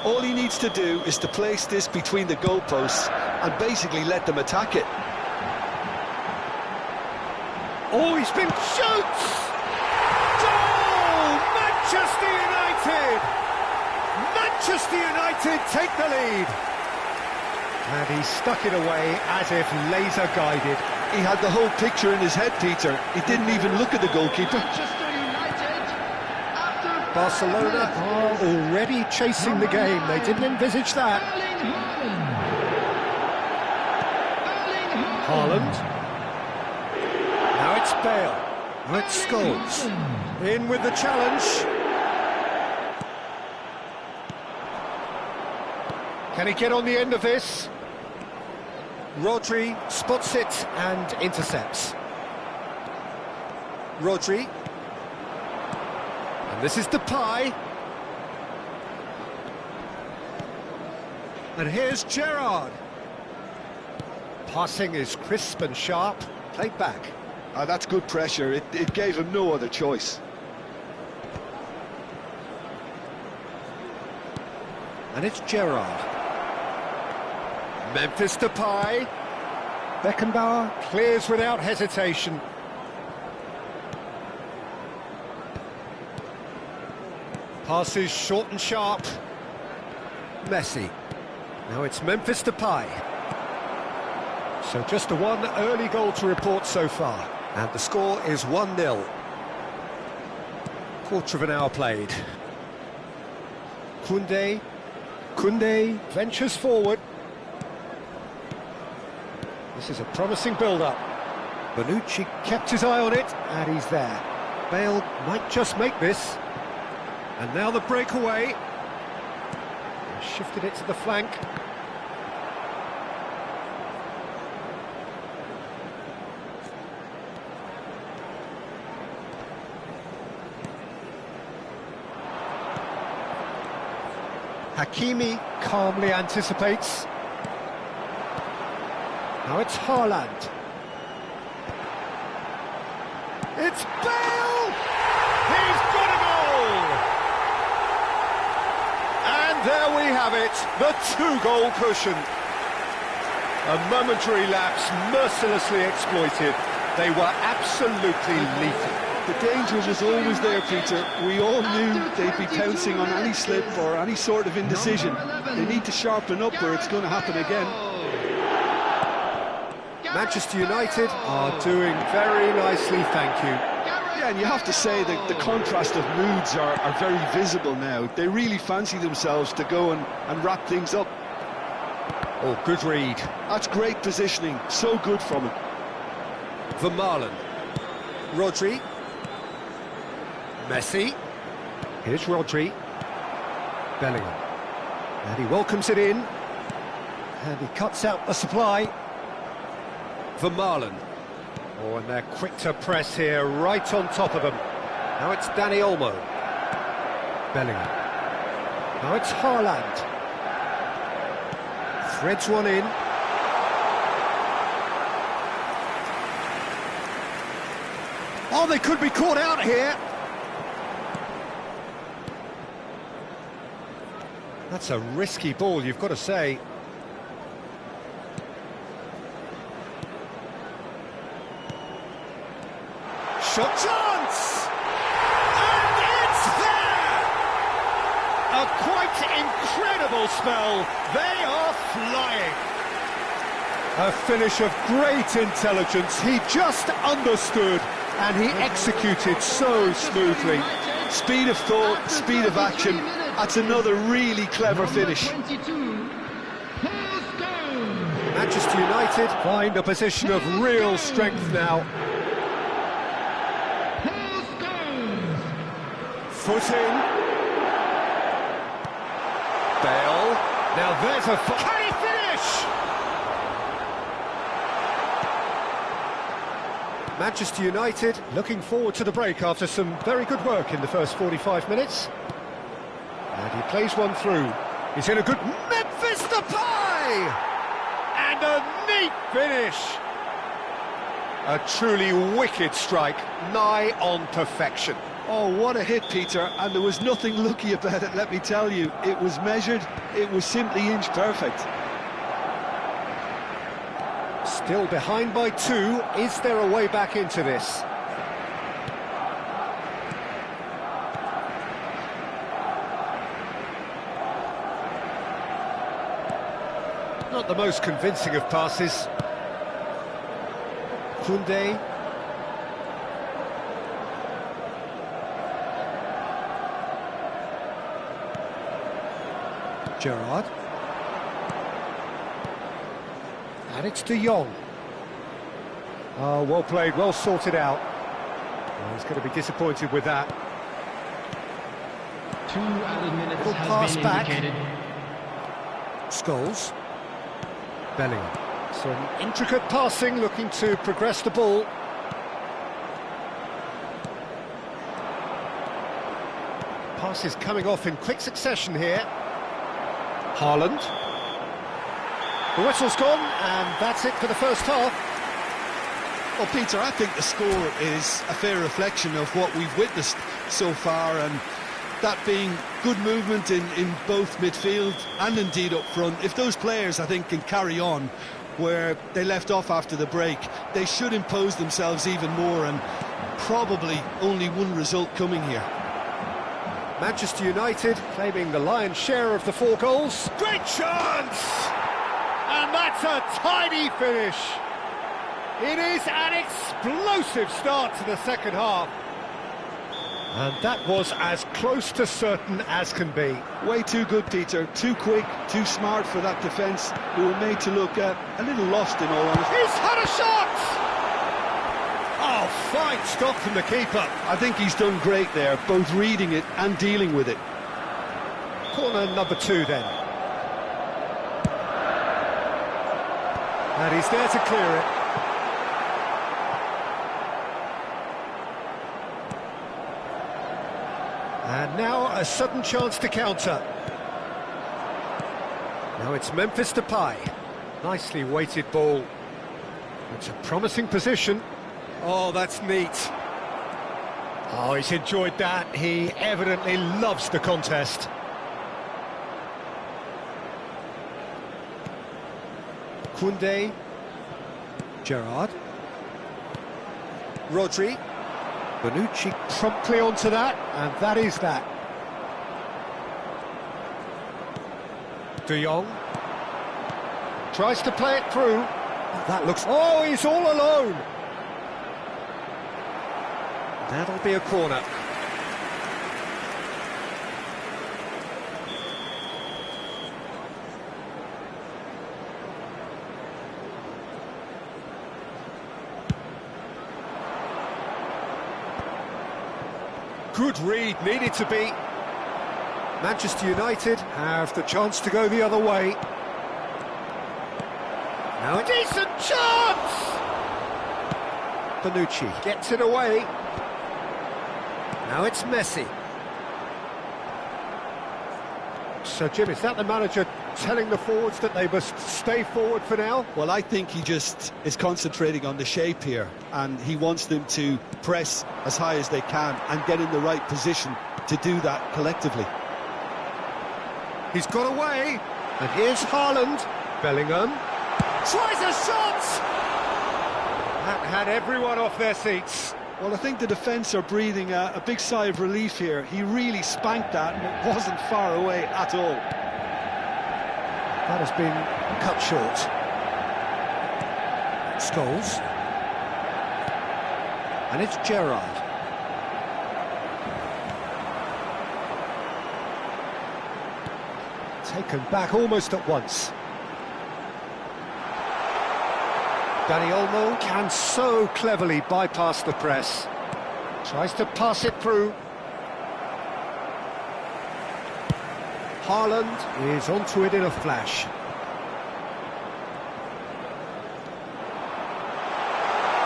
All he needs to do is to place this between the goalposts and basically let them attack it. Oh, he's been shoots! Goal! Manchester United! Manchester United take the lead. And he stuck it away as if laser guided. He had the whole picture in his head, Peter. He didn't even look at the goalkeeper. Barcelona are already chasing the game. They didn't envisage that. Haaland. Now it's Bale. Now it's Scholes. In with the challenge. Can he get on the end of this? Rodri spots it and intercepts. Rodri. And this is Depay. And here's Gerrard. Passing is crisp and sharp. Played back. That's good pressure. It gave him no other choice. And it's Gerrard. Memphis Depay. Beckenbauer clears without hesitation. Passes short and sharp. Messi. Now it's Memphis Depay. So just the one early goal to report so far. And the score is 1-0. Quarter of an hour played. Koundé ventures forward. This is a promising build-up. Bonucci kept his eye on it, and he's there. Bale might just make this. And now the breakaway. Shifted it to the flank. Hakimi calmly anticipates. Now it's Haaland. It's Bale! He's got a goal! And there we have it, the two-goal cushion. A momentary lapse mercilessly exploited. They were absolutely lethal. The danger was always there, Peter. We all knew they'd be pouncing on any slip or any sort of indecision. They need to sharpen up or it's going to happen again. Manchester United are doing very nicely, thank you. Yeah, and you have to say that the contrast of moods are very visible now. They really fancy themselves to go and wrap things up. Oh, good read. That's great positioning. So good from him. Vermaelen. Rodri. Messi. Here's Rodri. Bellingham. And he welcomes it in. And he cuts out the supply. Vermaelen. Oh, and they're quick to press here, right on top of them. Now it's Dani Olmo. Bellingham. Now it's Haaland. Threads one in. Oh, they could be caught out here. That's a risky ball, you've got to say. Shot chance! And it's there! A quite incredible spell. They are flying. A finish of great intelligence. He just understood and he executed so smoothly. Speed of thought, speed of action. That's another really clever finish. Manchester United find a position of real strength now. Footing. Bale. Now there's a... Can he finish? Manchester United looking forward to the break after some very good work in the first 45 minutes. And he plays one through. He's in a good... Memphis Depay! And a neat finish. A truly wicked strike, nigh on perfection. Oh, what a hit, Peter, and there was nothing lucky about it, let me tell you. It was measured, it was simply inch perfect. Still behind by 2. Is there a way back into this? Not the most convincing of passes. Koundé. Gerrard. And it's De Jong. Oh, well played, well sorted out. Well, he's going to be disappointed with that. 2 added minutes Little has pass been back. indicated. Scholes. Bellingham. Some intricate passing, looking to progress the ball. Passes coming off in quick succession here. Haaland. The whistle's gone, and that's it for the first half. Well, Peter, I think the score is a fair reflection of what we've witnessed so far, and that being good movement in both midfield and indeed up front. If those players, I think, can carry on where they left off after the break, they should impose themselves even more, and probably only one result coming here. Manchester United claiming the lion's share of the 4 goals. Great chance! And that's a tiny finish. It is an explosive start to the second half. And that was as close to certain as can be. Way too good, Peter. Too quick, too smart for that defence. We were made to look a little lost, in all honesty. He's had a shot! Oh, fine stop from the keeper. I think he's done great there, both reading it and dealing with it. Corner number 2 then. And he's there to clear it. And now a sudden chance to counter. Now it's Memphis Depay. Nicely weighted ball. It's a promising position. Oh, that's neat. Oh, he's enjoyed that. He evidently loves the contest. Koundé. Gerrard. Rodri. Bonucci promptly onto that, and that is that. De Jong tries to play it through. That looks... Oh, he's all alone! That'll be a corner. Good read, needed to be. Manchester United have the chance to go the other way. Now a decent chance! Bonucci gets it away. Now it's Messi. So, Jim, is that the manager telling the forwards that they must stay forward for now? Well, I think he just is concentrating on the shape here, and he wants them to press as high as they can and get in the right position to do that collectively. He's got away, and here's Haaland. Bellingham tries a shot! That had everyone off their seats. Well, I think the defence are breathing a big sigh of relief here. He really spanked that, and it wasn't far away at all. That has been cut short. Scholes. And it's Gerrard. Taken back almost at once. Dani Olmo can so cleverly bypass the press. Tries to pass it through. Haaland is onto it in a flash.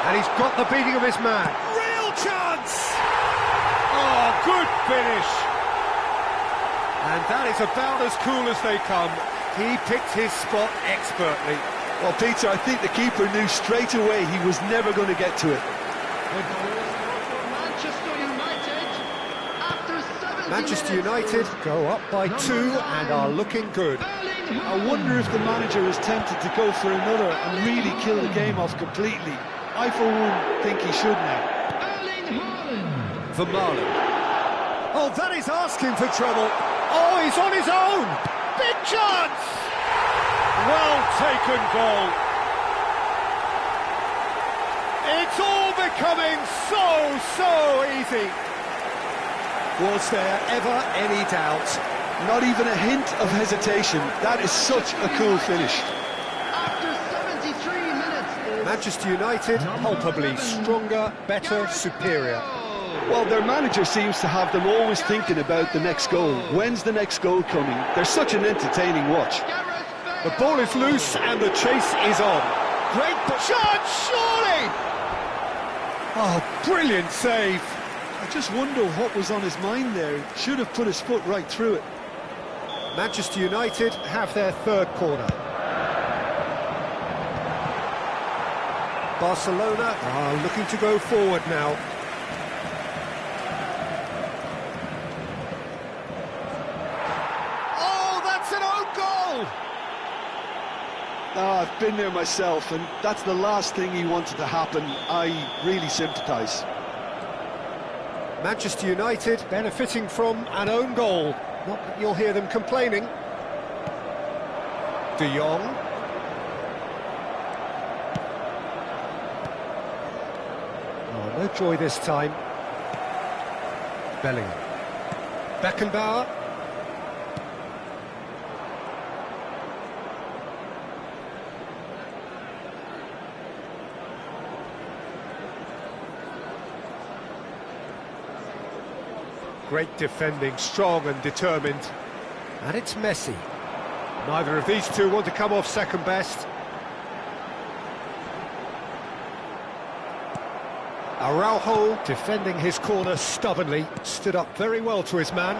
And he's got the beating of his man. Real chance! Oh, good finish. And that is about as cool as they come. He picked his spot expertly. Well, Peter, I think the keeper knew straight away he was never going to get to it. Manchester United go up by 2 and are looking good. I wonder if the manager is tempted to go for another and really kill the game off completely. I, for one, think he should now. Vermaelen. Oh, that is asking for trouble. Oh, he's on his own. Big chance. Well taken goal. It's all becoming so easy. Was there ever any doubt? Not even a hint of hesitation. That is such a cool finish. After 73 minutes... Manchester United, palpably stronger, better, superior. Well, their manager seems to have them always thinking about the next goal. When's the next goal coming? They're such an entertaining watch. The ball is loose and the chase is on. Great chance, surely! Oh, brilliant save. I just wonder what was on his mind there. He should have put his foot right through it. Manchester United have their third corner. Barcelona are looking to go forward now. Oh, that's an own goal! Oh, I've been there myself, and that's the last thing he wanted to happen. I really sympathise. Manchester United benefiting from an own goal. Not that you'll hear them complaining. De Jong. Oh, no joy this time. Bellingham. Beckenbauer. Great defending, strong and determined. And it's Messi. Neither of these two want to come off second best. Araujo defending his corner stubbornly, stood up very well to his man.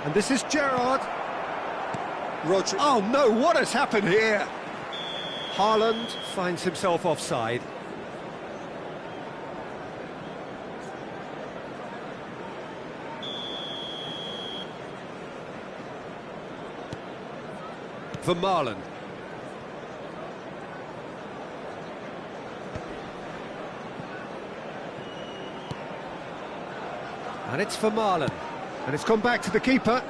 And this is Gerrard. Roger. Oh no, what has happened here? Haaland finds himself offside. Vermaelen. And it's Vermaelen. And it's gone back to the keeper.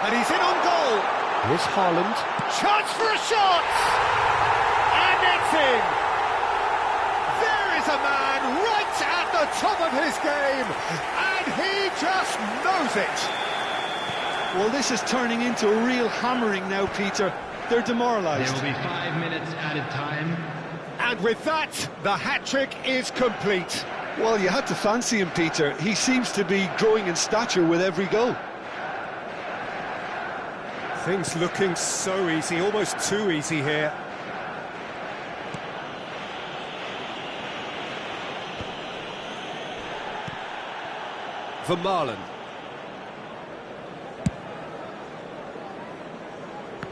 And he's in on goal. Here's Haaland. Chance for a shot! And it's in! There is a man right at the top of his game, and he just knows it. Well, this is turning into a real hammering now, Peter. They're demoralised. There will be 5 minutes added time. And with that, the hat-trick is complete. Well, you had to fancy him, Peter. He seems to be growing in stature with every goal. Things looking so easy, almost too easy here. Vermaelen.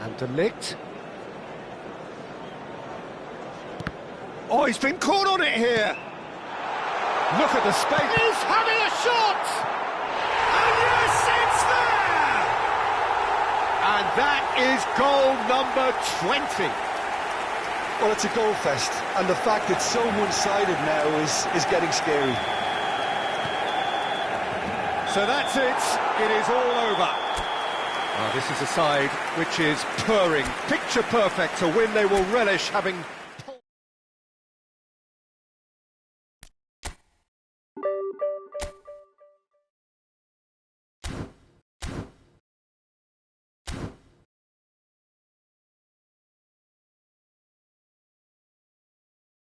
And De Ligt. Oh, he's been caught on it here. Look at the space. He's having a shot! And yes, it's there! And that is goal number 20. Well, it's a goal fest, and the fact it's so one-sided now is getting scary. So that's it. It is all over. This is a side which is purring, picture perfect, a win they will relish, having